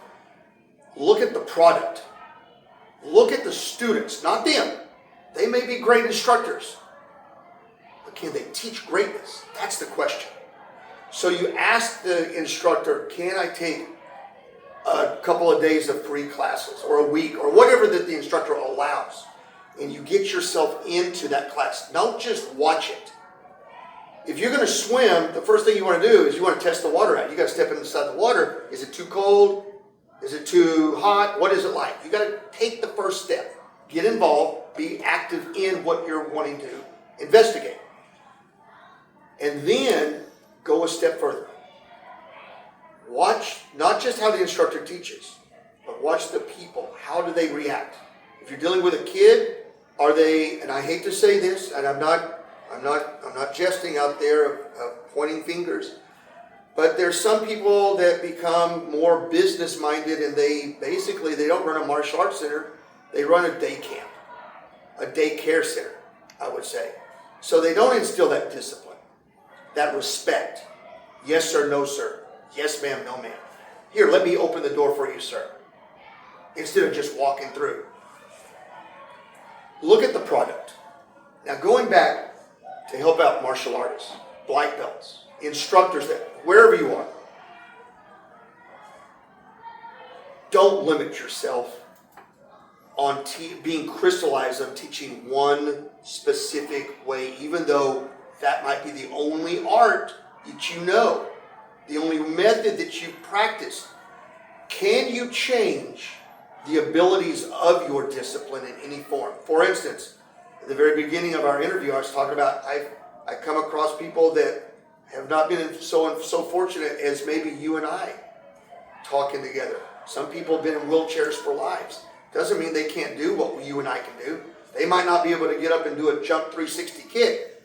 Look at the product. Look at the students, not them. They may be great instructors, but can they teach greatness? That's the question. So you ask the instructor, can I take a couple of days of free classes or a week or whatever that the instructor allows, and you get yourself into that class. Don't just watch it. If you're going to swim, the first thing you want to do is you want to test the water out. You got to step inside the water. Is it too cold? Is it too hot? What is it like? You got to take the first step. Get involved. Be active in what you're wanting to investigate. And then go a step further. Watch not just how the instructor teaches, but watch the people. How do they react? If you're dealing with a kid, are they, and I hate to say this, and I'm not jesting out there of pointing fingers, but there's some people that become more business minded, and they don't run a martial arts center, they run a day camp, a daycare center, I would say. So they don't instill that discipline, that respect. Yes sir, no sir. Yes ma'am, no ma'am. Here, let me open the door for you, sir. Instead of just walking through. Look at the product. Now going back to help out martial artists, black belts, instructors, that wherever you are, don't limit yourself on being crystallized on teaching one specific way, even though that might be the only art that you know, the only method that you've practiced. Can you change the abilities of your discipline in any form. For instance, at the very beginning of our interview, I was talking about I come across people that have not been so fortunate as maybe you and I talking together. Some people have been in wheelchairs for lives. Doesn't mean they can't do what you and I can do. They might not be able to get up and do a jump 360 kick,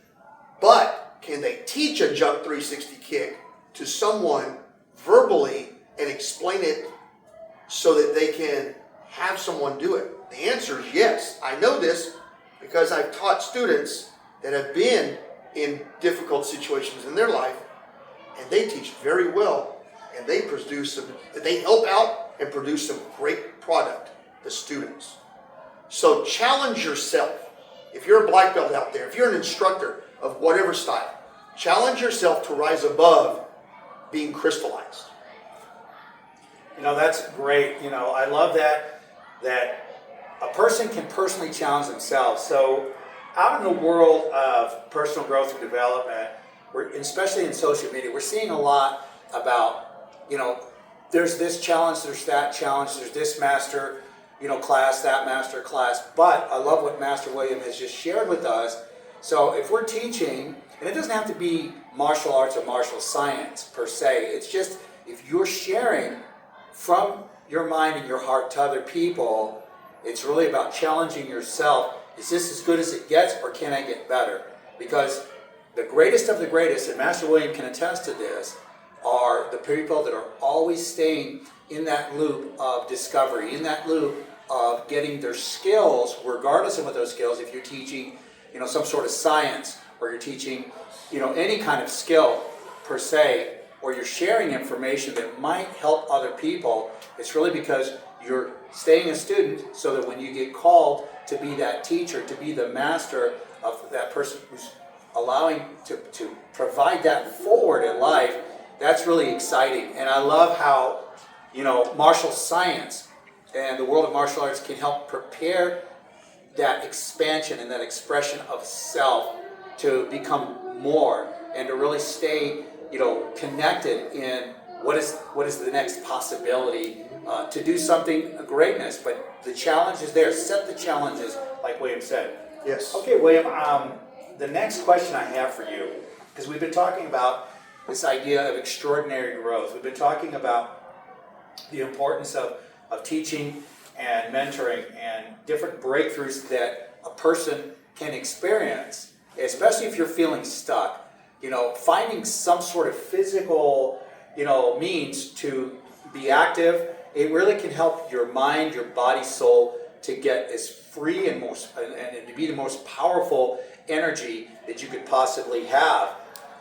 but can they teach a jump 360 kick to someone verbally and explain it so that they can have someone do it? The answer is yes. I know this because I've taught students that have been in difficult situations in their life, and they teach very well, and they help out and produce some great product, the students. So challenge yourself. If you're a black belt out there, if you're an instructor of whatever style, challenge yourself to rise above being crystallized. That's great. I love that a person can personally challenge themselves. So out in the world of personal growth and development, especially in social media, we're seeing a lot about, there's this challenge, there's that challenge, there's this master, class, that master class. But I love what Master William has just shared with us. So if we're teaching, and it doesn't have to be martial arts or martial science per se, it's just if you're sharing from your mind and your heart to other people, it's really about challenging yourself. Is this as good as it gets, or can I get better? Because the greatest of the greatest, and Master William can attest to this, are the people that are always staying in that loop of discovery, in that loop of getting their skills, regardless of what those skills, if you're teaching, some sort of science, or you're teaching, any kind of skill per se, or you're sharing information that might help other people, it's really because you're staying a student so that when you get called to be that teacher, to be the master of that person who's allowing to provide that forward in life, that's really exciting. And I love how, martial science and the world of martial arts can help prepare that expansion and that expression of self to become more and to really stay, connected in what is the next possibility to do something greatness. But the challenge is there. Set the challenges, like William said. Yes. Okay, William, the next question I have for you, because we've been talking about this idea of extraordinary growth. We've been talking about the importance of teaching and mentoring and different breakthroughs that a person can experience, especially if you're feeling stuck. Finding some sort of physical, means to be active, it really can help your mind, your body, soul to get as free and to be the most powerful energy that you could possibly have.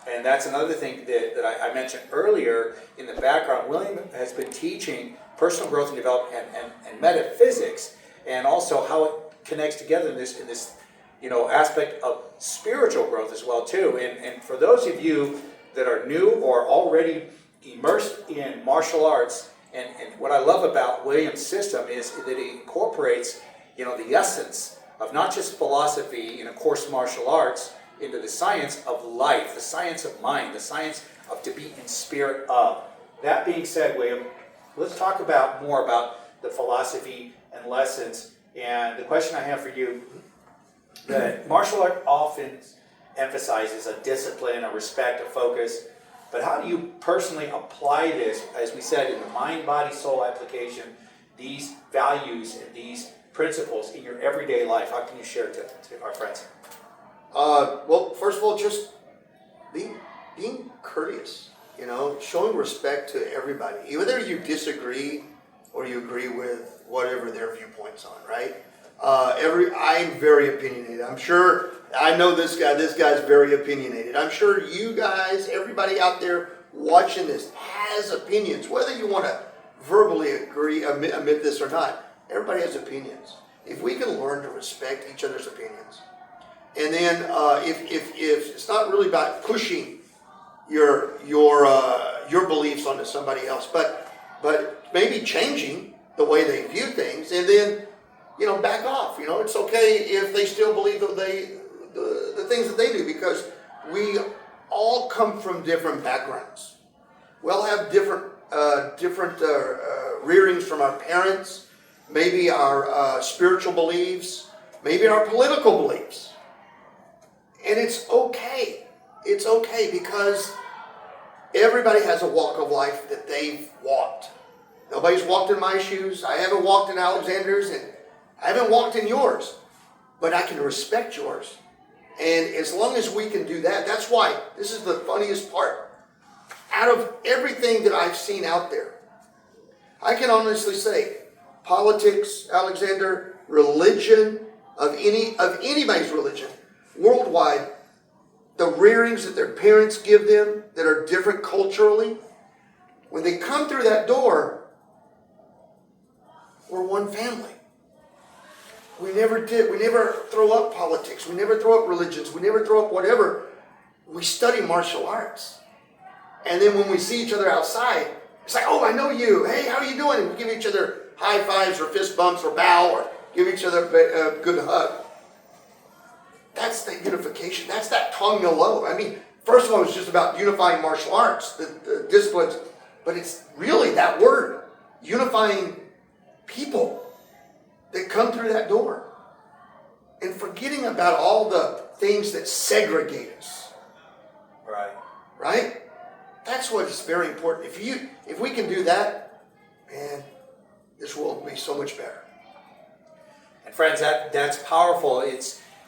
And that's another thing that I mentioned earlier in the background. William has been teaching personal growth and development and metaphysics, and also how it connects together in this aspect of spiritual growth as well too. And for those of you that are new or already immersed in martial arts, and what I love about William's system is that it incorporates the essence of not just philosophy in a course martial arts into the science of life, the science of mind, the science of to be in spirit of. That being said, William, let's talk more about the philosophy and lessons. And the question I have for you, that martial art often emphasizes a discipline, a respect, a focus, but how do you personally apply this, as we said, in the mind, body, soul application, these values and these principles in your everyday life? How can you share it to our friends? Well, first of all, just being courteous, showing respect to everybody, whether you disagree or you agree with whatever their viewpoint's on, right? I'm very opinionated. I'm sure, I know this guy's very opinionated. I'm sure you guys, everybody out there watching this has opinions, whether you want to verbally admit this or not. Everybody has opinions. If we can learn to respect each other's opinions, and then if it's not really about pushing your beliefs onto somebody else, but maybe changing the way they view things, and then back off. It's okay if they still believe that the things that they do, because we all come from different backgrounds. We all have different rearings from our parents. maybe our spiritual beliefs, maybe our political beliefs. And it's okay. It's okay because everybody has a walk of life that they've walked. Nobody's walked in my shoes. I haven't walked in Alexander's, and I haven't walked in yours. But I can respect yours. And as long as we can do that, that's why this is the funniest part. Out of everything that I've seen out there, I can honestly say, politics, Alexander, religion, of anybody's religion, worldwide, the rearings that their parents give them that are different culturally, when they come through that door, we're one family. We never throw up politics. We never throw up religions. We never throw up whatever. We study martial arts. And then when we see each other outside, it's like, oh, I know you. Hey, how are you doing? And we give each other high fives or fist bumps or bow or give each other a good hug. That's the unification. That's that Tong Lo. I mean, first of all, it's just about unifying martial arts, the disciplines. But it's really that word, unifying people that come through that door and forgetting about all the things that segregate us. Right. Right? That's what is very important. If we can do that, man, this world will be so much better. And friends, that's powerful.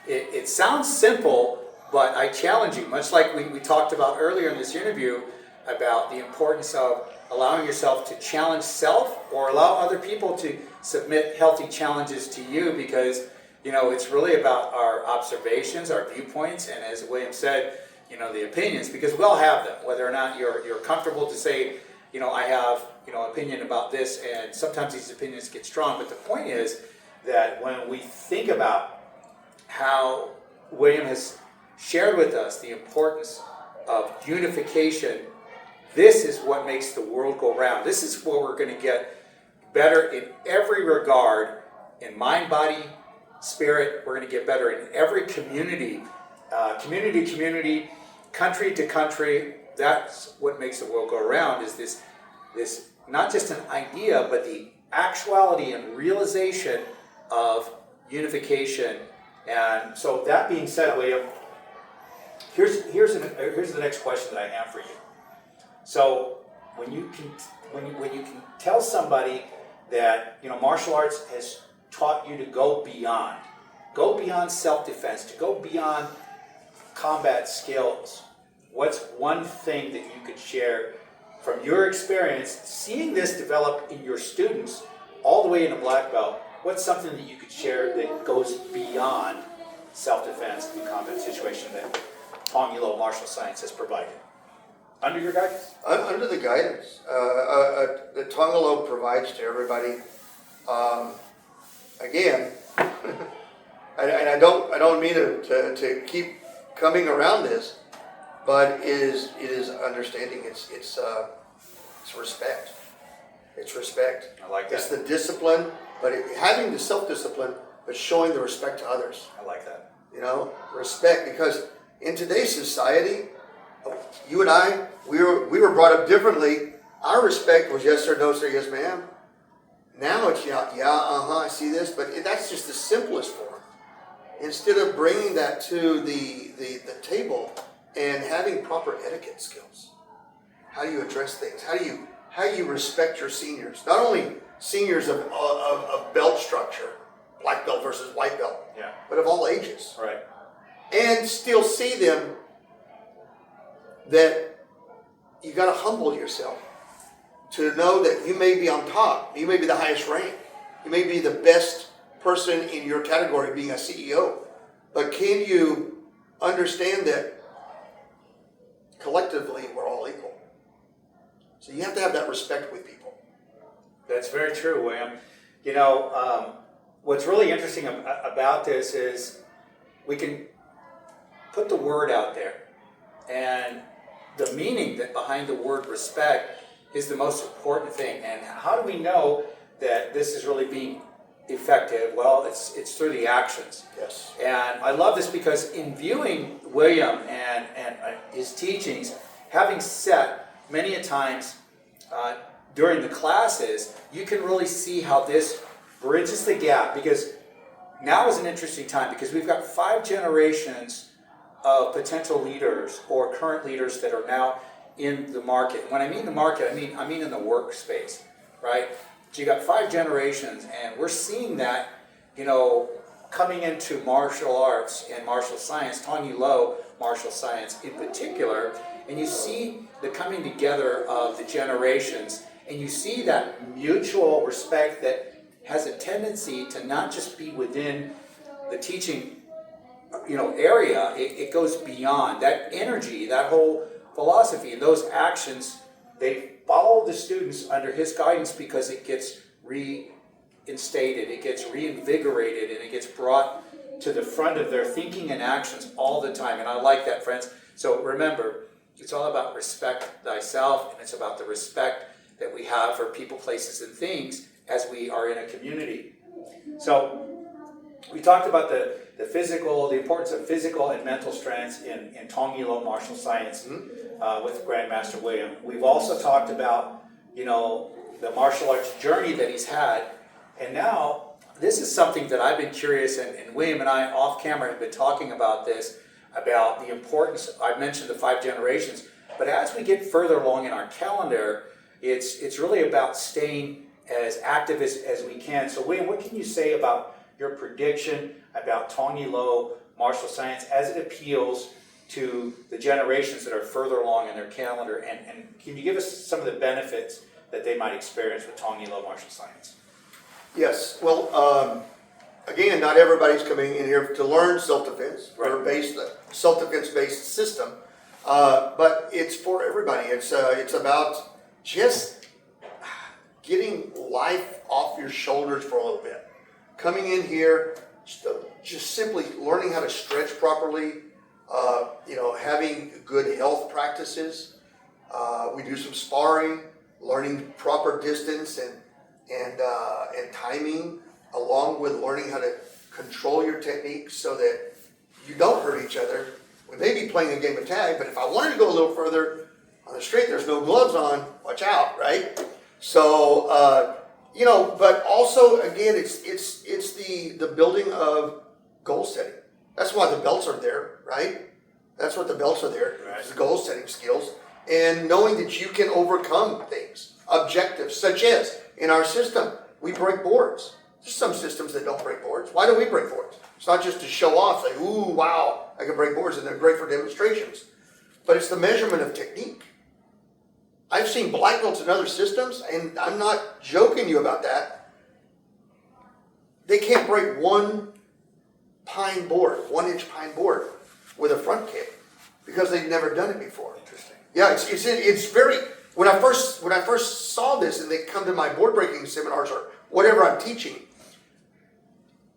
It sounds simple, but I challenge you, much like we talked about earlier in this interview, about the importance of allowing yourself to challenge self or allow other people to submit healthy challenges to you, because it's really about our observations, our viewpoints, and as William said, the opinions, because we all have them, whether or not you're comfortable to say, I have opinion about this, and sometimes these opinions get strong, but the point is that when we think about how William has shared with us the importance of unification, this is what makes the world go round. This is where we're going to get better in every regard, in mind, body, spirit. We're going to get better in every community, community, country to country. That's what makes the world go around, is this not just an idea, but the actuality and realization of unification. And so that being said, William, here's the next question that I have for you. So when you can tell somebody that martial arts has taught you to go beyond self-defense, to go beyond combat skills, what's one thing that you could share from your experience seeing this develop in your students all the way into black belt? What's something that you could share that goes beyond self-defense in combat situation that Tong Lo martial science has provided? Under your guidance? Under the guidance. The Tong Lo provides to everybody. Again, and I don't mean to keep coming around this, but it is understanding. It's respect. It's respect. I like that. It's the discipline, but having the self-discipline, but showing the respect to others. I like that. Respect, because in today's society, you and I, we were brought up differently. Our respect was yes sir, no sir, yes ma'am. Now it's yeah, I see this, but that's just the simplest form. Instead of bringing that to the table and having proper etiquette skills. How do you address things? How do you respect your seniors? Not only seniors of belt structure, black belt versus white belt, yeah, but of all ages. Right. And still see them that you got to humble yourself to know that you may be on top. You may be the highest rank. You may be the best person in your category being a CEO. But can you understand that collectively we're all equal? So you have to have that respect with people. That's very true, William. What's really interesting about this is we can put the word out there, and the meaning that behind the word respect is the most important thing. And how do we know that this is really being effective? Well, it's through the actions. Yes. And I love this because in viewing William and his teachings, having sat many a times during the classes, you can really see how this bridges the gap, because now is an interesting time, because we've got 5 generations of potential leaders or current leaders that are now in the market. When I mean the market, I mean in the workspace, right? So you got 5 generations, and we're seeing that, coming into martial arts and martial science, Tong Lo martial science in particular, and you see the coming together of the generations, and you see that mutual respect that has a tendency to not just be within the teaching, area. It goes beyond that energy, that whole philosophy, and those actions. They follow the students under his guidance because it gets reinstated, it gets reinvigorated, and it gets brought to the front of their thinking and actions all the time. And I like that, friends. So remember, it's all about respect thyself, and it's about the respect that we have for people, places, and things as we are in a community. So we talked about the importance of physical and mental strengths in Tong Lo martial science with Grandmaster William. We've also talked about, the martial arts journey that he's had. And now, this is something that I've been curious, and William and I off camera have been talking about this, about the importance. I mentioned the 5 generations, but as we get further along in our calendar, it's really about staying as active as we can. So William, what can you say about your prediction about Tong Lo martial science as it appeals to the generations that are further along in their calendar, and can you give us some of the benefits that they might experience with Tong Lo martial science? Yes, well, again, not everybody's coming in here to learn self-defense. Right. We're based a self-defense-based system, but it's for everybody. It's about just getting life off your shoulders for a little bit. Coming in here, just simply learning how to stretch properly, having good health practices. We do some sparring, learning proper distance and timing, along with learning how to control your techniques so that you don't hurt each other. We may be playing a game of tag, but if I wanted to go a little further on the street, there's no gloves on, watch out, right? So, but also, again, it's the building of goal setting. That's why the belts are there, right? That's what the belts are there, right. It's goal setting skills. And knowing that you can overcome things, objectives, such as in our system, we break boards. There's some systems that don't break boards. Why do we break boards? It's not just to show off, like, ooh, wow, I can break boards, and they're great for demonstrations. But it's the measurement of technique. I've seen black belts in other systems, and I'm not joking you about that. They can't break 1 pine board, 1-inch pine board with a front kick because they've never done it before. Interesting. Yeah, it's very. When I first saw this, and they come to my board breaking seminars or whatever I'm teaching,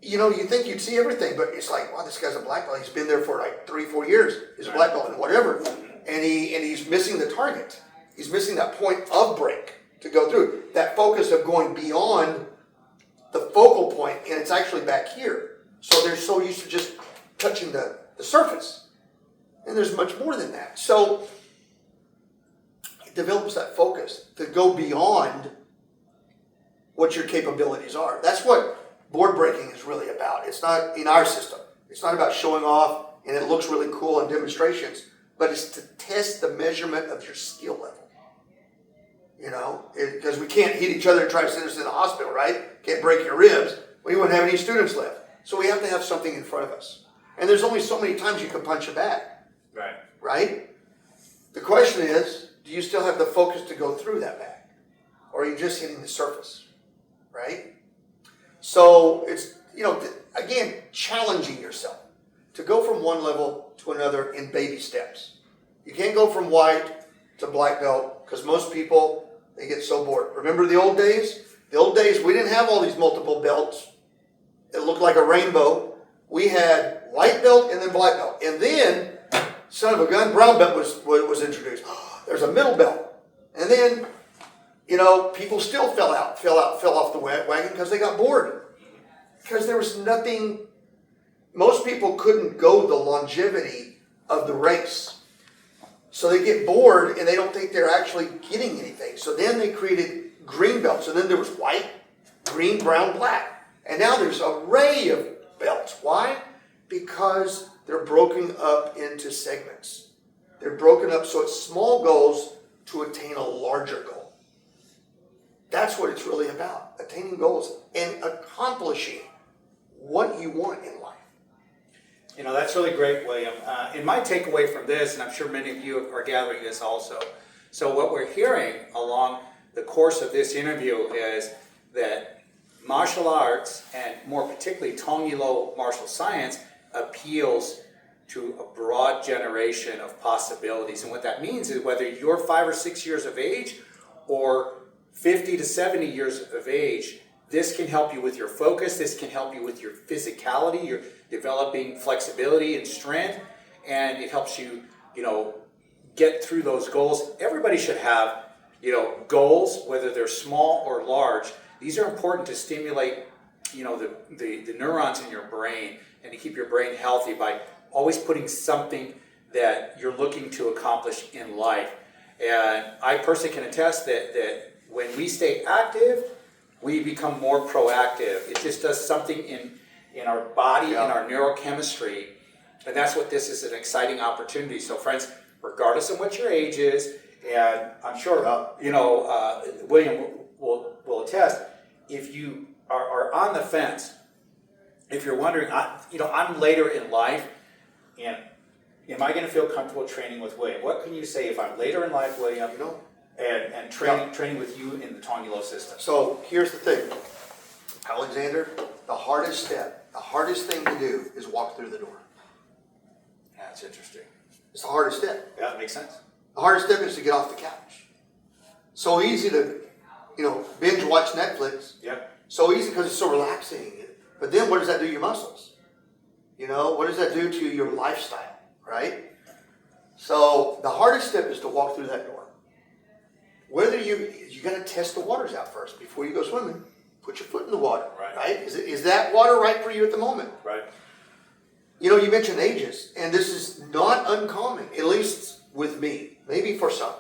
you think you'd see everything, but it's like, wow, this guy's a black belt. He's been there for like 3-4 years. He's a black belt and whatever, and he's missing the target. He's missing that point of break to go through. That focus of going beyond the focal point, and it's actually back here. So they're so used to just touching the surface. And there's much more than that. So it develops that focus to go beyond what your capabilities are. That's what board breaking is really about. It's not in our system. It's not about showing off and it looks really cool in demonstrations, but it's to test the measurement of your skill level. Because we can't hit each other and try to send us in the hospital, right? Can't break your ribs. We wouldn't have any students left. So we have to have something in front of us. And there's only so many times you can punch a bag. Right. Right? The question is, do you still have the focus to go through that bag? Or are you just hitting the surface? Right? So it's, again, challenging yourself to go from one level to another in baby steps. You can't go from white to black belt because most people, they get so bored. Remember the old days? The old days, we didn't have all these multiple belts. It looked like a rainbow. We had white belt and then black belt. And then, son of a gun, brown belt was introduced. There's a middle belt. And then, people still fell off the wagon because they got bored. Because there was nothing, most people couldn't go the longevity of the race. So they get bored and they don't think they're actually getting anything. So then they created green belts. And then there was white, green, brown, black. And now there's an array of belts. Why? Because they're broken up into segments. They're broken up so it's small goals to attain a larger goal. That's what it's really about, attaining goals and accomplishing what you want in life. You know, that's really great, William. And my takeaway from this, and I'm sure many of you are gathering this also. So what we're hearing along the course of this interview is that martial arts, and more particularly Tong martial science, appeals to a broad generation of possibilities. And what that means is whether you're 5 or 6 years of age or 50 to 70 years of age, this can help you with your focus, this can help you with your physicality, you're developing flexibility and strength, and it helps you, get through those goals. Everybody should have, goals, whether they're small or large. These are important to stimulate, the neurons in your brain and to keep your brain healthy by always putting something that you're looking to accomplish in life. And I personally can attest that when we stay active, we become more proactive. It just does something in our body, in our neurochemistry, and that's what this is, an exciting opportunity. So friends, regardless of what your age is, and I'm sure, William will attest, if you are on the fence, if you're wondering, I'm later in life, and am I going to feel comfortable training with William? What can you say if I'm later in life, William, and training with you in the TONG system? So here's the thing, Alexander, the hardest thing to do is walk through the door. That's interesting. It's the hardest step. Yeah, that makes sense. The hardest step is to get off the couch. So easy to, binge watch Netflix. Yeah. So easy because it's so relaxing. But then what does that do to your muscles? What does that do to your lifestyle, right? So the hardest step is to walk through that door. Whether you got to test the waters out first before you go swimming. Put your foot in the water, right? Is that water right for you at the moment? Right. You mentioned ages, and this is not uncommon, at least with me. Maybe for some.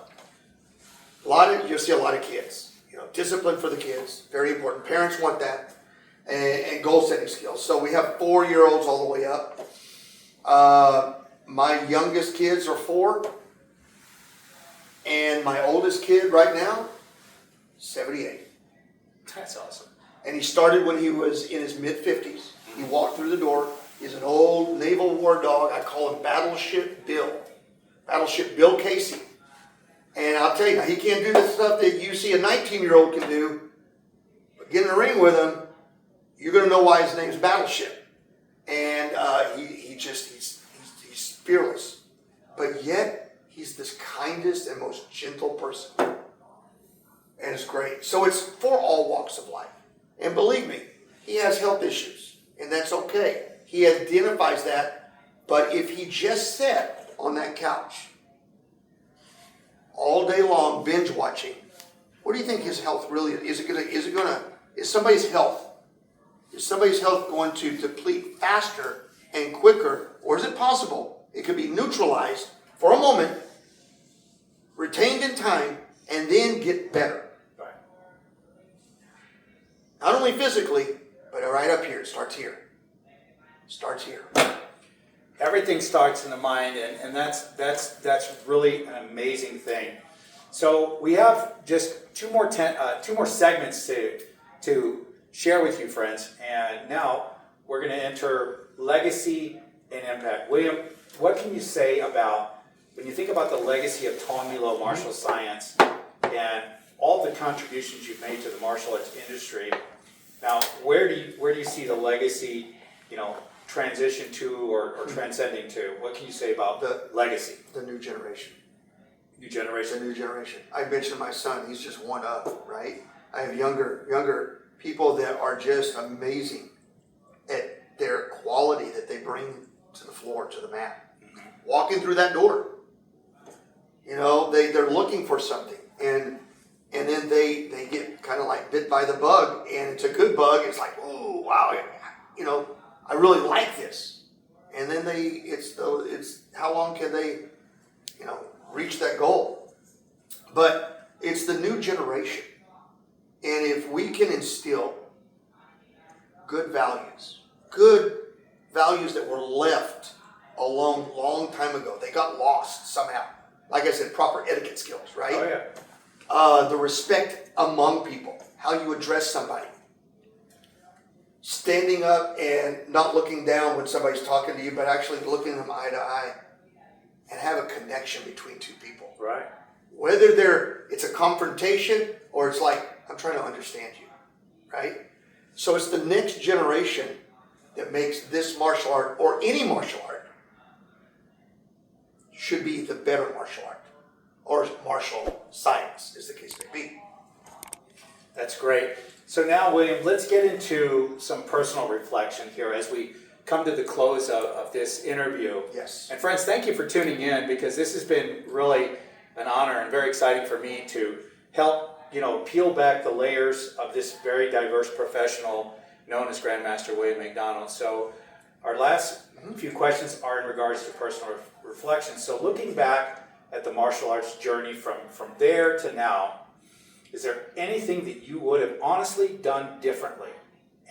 You'll see a lot of kids. Discipline for the kids, very important. Parents want that, and goal setting skills. So we have 4-year-olds all the way up. My youngest kids are 4, and my oldest kid right now, 78. That's awesome. And he started when he was in his mid-50s. He walked through the door. He's an old Naval War dog. I call him Battleship Bill. Battleship Bill Casey. And I'll tell you, now, he can't do the stuff that you see a 19-year-old can do. But get in the ring with him, you're going to know why his name's Battleship. And he's fearless. But yet, he's the kindest and most gentle person. And it's great. So it's for all walks of life. And believe me, he has health issues. And that's okay. He identifies that. But if he just sat on that couch all day long binge watching, what do you think his health really is? Is somebody's health going to deplete faster and quicker? Or is it possible it could be neutralized for a moment, retained in time, and then get better? Not only physically, but right up here. It starts here. Everything starts in the mind, and that's really an amazing thing. So we have just two more segments to share with you, friends. And now we're going to enter legacy and impact. William, what can you say about when you think about the legacy of Tong martial science and all the contributions you've made to the martial arts industry? Now, where do you see the legacy, transition to or transcending to? What can you say about the legacy? The new generation. New generation? The new generation. I mentioned my son. He's just one up, right? I have younger people that are just amazing at their quality that they bring to the floor, to the mat. Mm-hmm. Walking through that door. They're looking for something. And then they get kind of like bit by the bug, and it's a good bug. It's like, oh wow, I really like this. And then it's how long can they, reach that goal? But it's the new generation, and if we can instill good values that were left a long time ago. They got lost somehow. Like I said, proper etiquette skills, right? Oh yeah. The respect among people, how you address somebody. Standing up and not looking down when somebody's talking to you, but actually looking them eye to eye and have a connection between two people. Right. Whether it's a confrontation or it's like, I'm trying to understand you, right? So it's the next generation that makes this martial art, or any martial art, should be the better martial art, or martial science, as the case may be. That's great. So now, William, let's get into some personal reflection here as we come to the close of this interview. Yes. And friends, thank you for tuning in, because this has been really an honor and very exciting for me to help, peel back the layers of this very diverse professional known as Grandmaster William McDonald. So our last few questions are in regards to personal reflection. So looking back at the martial arts journey from there to now, is there anything that you would have honestly done differently,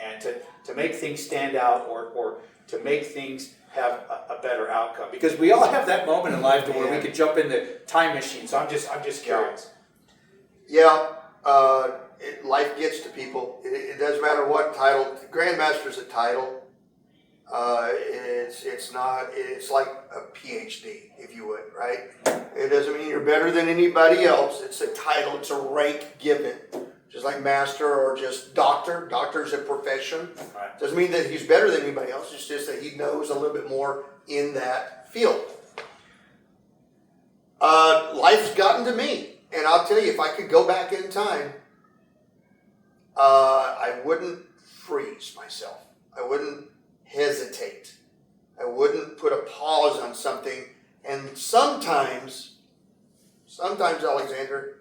and to make things stand out, or to make things have a better outcome? Because we all have that moment in life to where we could jump in the time machine. So I'm just curious. Yeah, life gets to people. It doesn't matter what title. Grandmaster's a title. It's like a PhD, if you would, right? It doesn't mean you're better than anybody else. It's a title, it's a rank given. Just like master or just doctor. Doctor's a profession. Right. Doesn't mean that he's better than anybody else. It's just that he knows a little bit more in that field. Life's gotten to me. And I'll tell you, if I could go back in time, I wouldn't freeze myself. I wouldn't hesitate. I wouldn't put a pause on something. And sometimes, Alexander,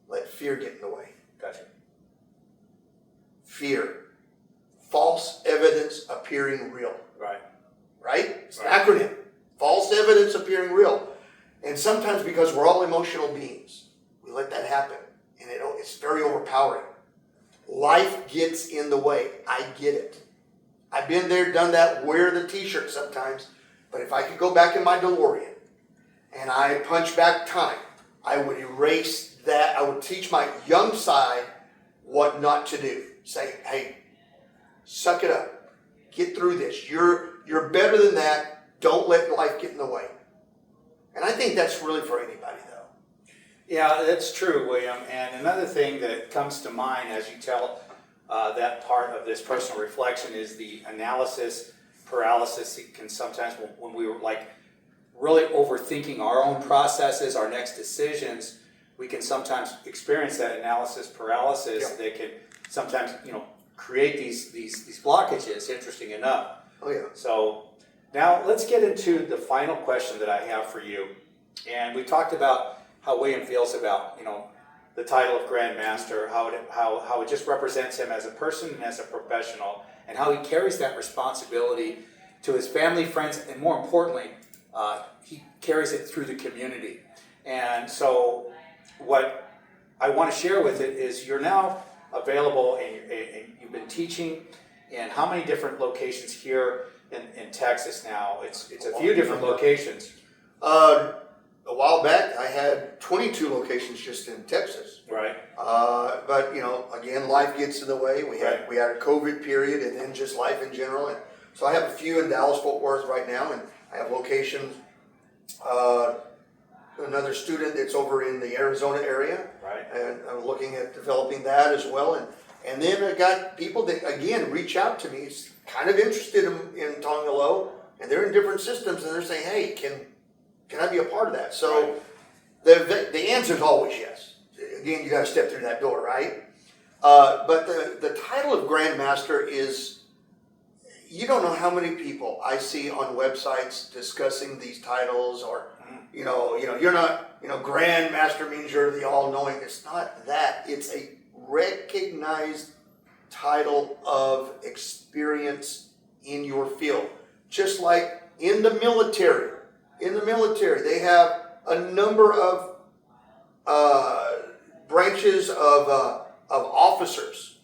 let fear get in the way. Gotcha. Fear. False evidence appearing real. Right. Right? It's an acronym. False evidence appearing real. And sometimes, because we're all emotional beings, we let that happen. And it's very overpowering. Life gets in the way. I get it. I've been there, done that, wear the t-shirt sometimes. But if I could go back in my DeLorean and I punch back time, I would erase that. I would teach my young side what not to do. Say, hey, suck it up. Get through this. You're better than that. Don't let life get in the way. And I think that's really for anybody, though. Yeah, that's true, William. And another thing that comes to mind as you tell that part of this personal reflection is the analysis paralysis. It can sometimes, when we were like really overthinking our own processes, our next decisions, we can sometimes experience that analysis paralysis that can sometimes, create these blockages, interesting enough. Oh, yeah. So now let's get into the final question that I have for you. And we talked about how William feels about, the title of Grandmaster, how it just represents him as a person and as a professional, and how he carries that responsibility to his family, friends, and more importantly, he carries it through the community. And so what I want to share with it is you're now available, and you've been teaching in how many different locations here in Texas now? It's a few different locations. A while back, I had 22 locations just in Texas. Right. But again, life gets in the way. We had a COVID period, and then just life in general. And so I have a few in Dallas-Fort Worth right now, and I have locations. Another student that's over in the Arizona area, right? And I'm looking at developing that as well. And then I got people that again reach out to me, kind of interested in Tong Low, and they're in different systems, and they're saying, "Hey, can I be a part of that?" So the answer is always yes. Again, you got to step through that door, right? But the title of Grandmaster is, you don't know how many people I see on websites discussing these titles, or you're not, Grandmaster means you're the all-knowing. It's not that. It's a recognized title of experience in your field. Just like in the military. In the military, they have a number of branches of officers.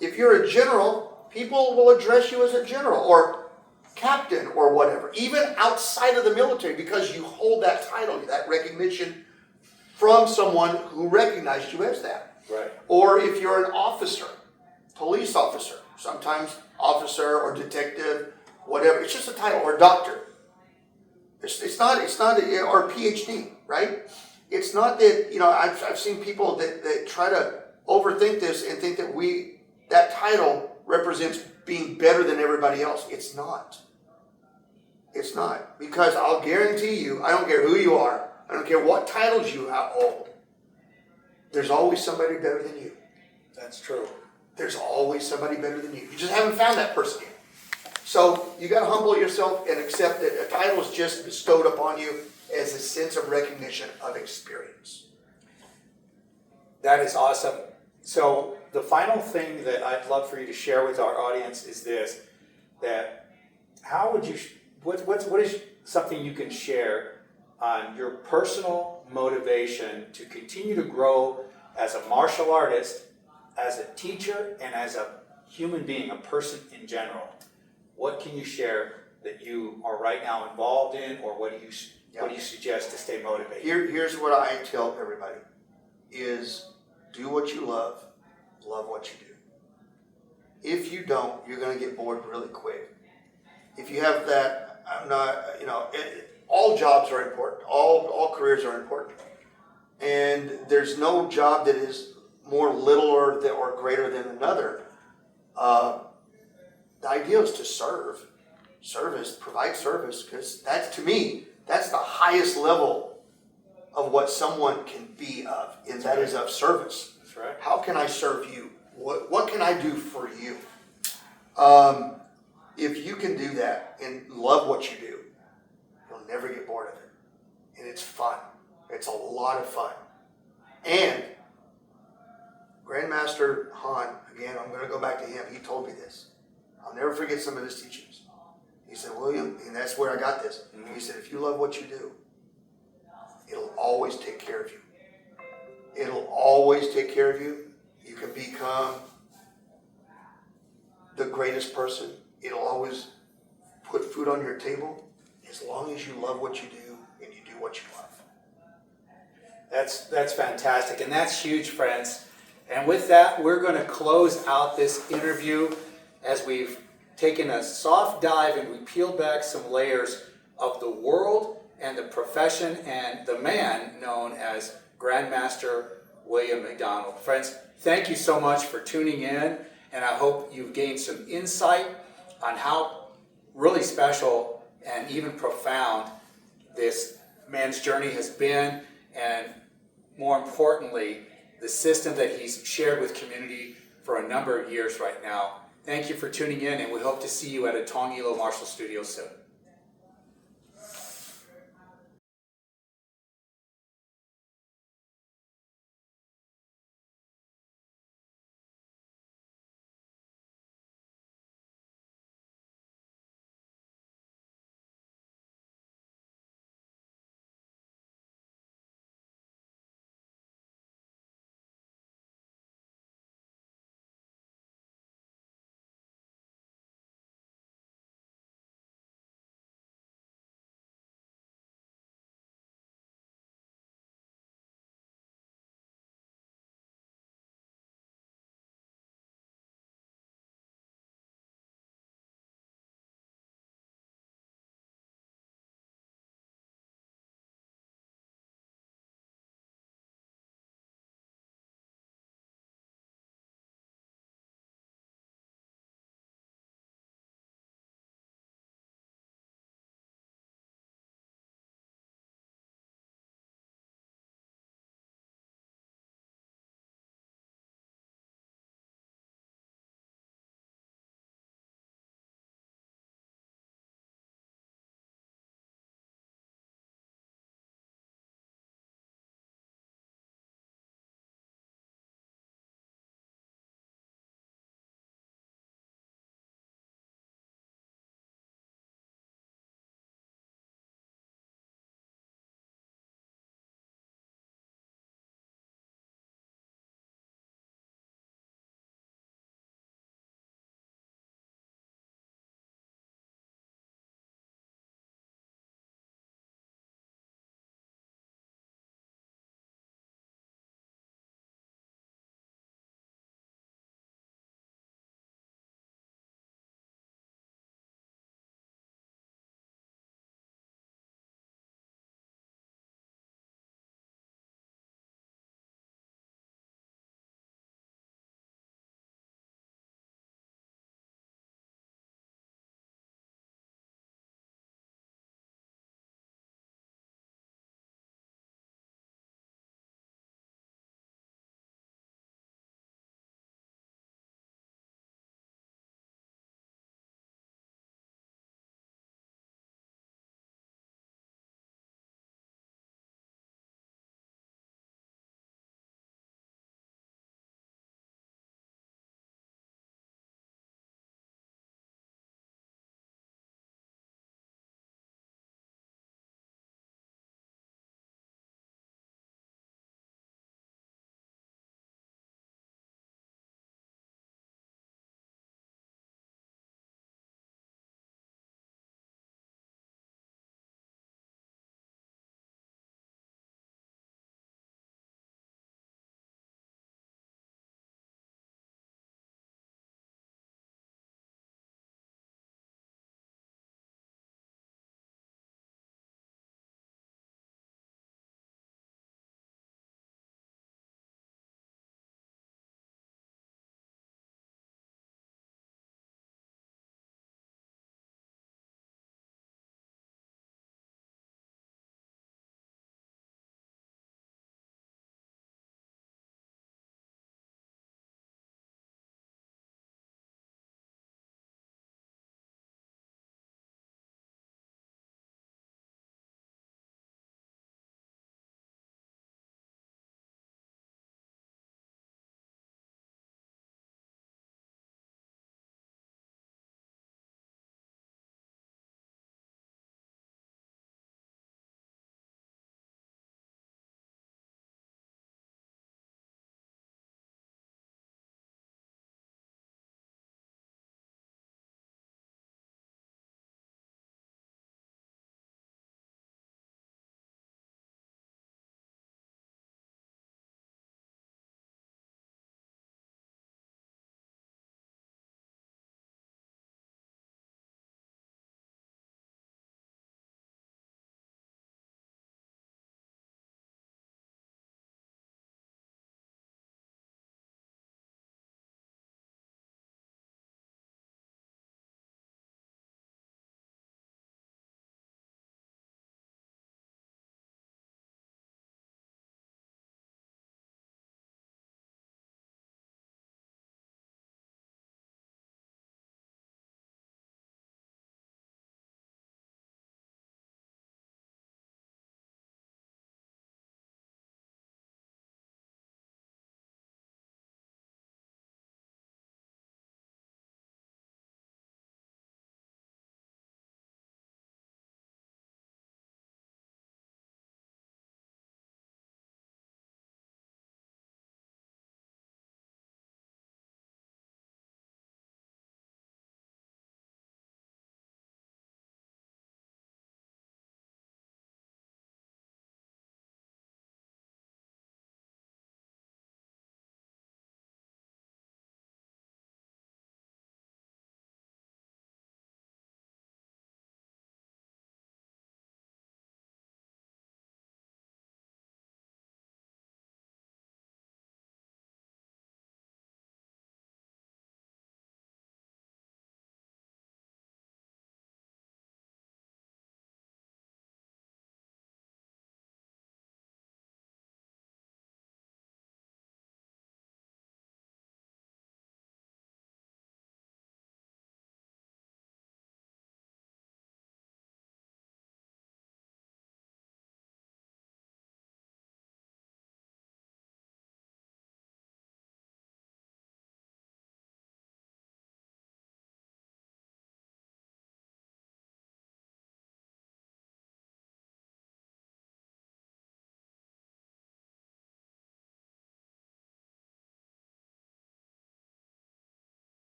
If you're a general, People will address you as a general or captain or whatever, even outside of the military, because you hold that title, that recognition from someone who recognized you as that. Right. Or if you're an officer, police officer, sometimes officer or detective, whatever. It's just a title, or doctor. It's not, or PhD, right? It's not that, I've seen people that try to overthink this and think that that title represents being better than everybody else. It's not. It's not. Because I'll guarantee you, I don't care who you are, I don't care what titles you hold, there's always somebody better than you. That's true. There's always somebody better than you. You just haven't found that person yet. So you got to humble yourself and accept that a title is just bestowed upon you as a sense of recognition of experience. That is awesome. So the final thing that I'd love for you to share with our audience is this: that how would you, what is something you can share on your personal motivation to continue to grow as a martial artist, as a teacher, and as a human being, a person in general? What can you share that you are right now involved in, or what do you suggest to stay motivated? Here's what I tell everybody: is do what you love what you do. If you don't, you're going to get bored really quick. If you have that, all jobs are important. All careers are important, and there's no job that is more little or greater than another. The idea is to provide service, because that's, to me, that's the highest level of what someone can be of, and that is of service. That's right. How can I serve you? What can I do for you? If you can do that and love what you do, you'll never get bored of it. And it's fun. It's a lot of fun. And Grandmaster Han, again, I'm going to go back to him. He told me this. I'll never forget some of his teachings. He said, William, and that's where I got this. He said, if you love what you do, it'll always take care of you. It'll always take care of you. You can become the greatest person. It'll always put food on your table as long as you love what you do and you do what you love. That's fantastic, and that's huge, friends. And with that, we're going to close out this interview as we've taken a soft dive and we peeled back some layers of the world and the profession and the man known as Grandmaster William McDonald. Friends, thank you so much for tuning in, and I hope you've gained some insight on how really special and even profound this man's journey has been, and more importantly, the system that he's shared with community for a number of years right now. Thank you for tuning in, and we hope to see you at a TONG martial studio soon.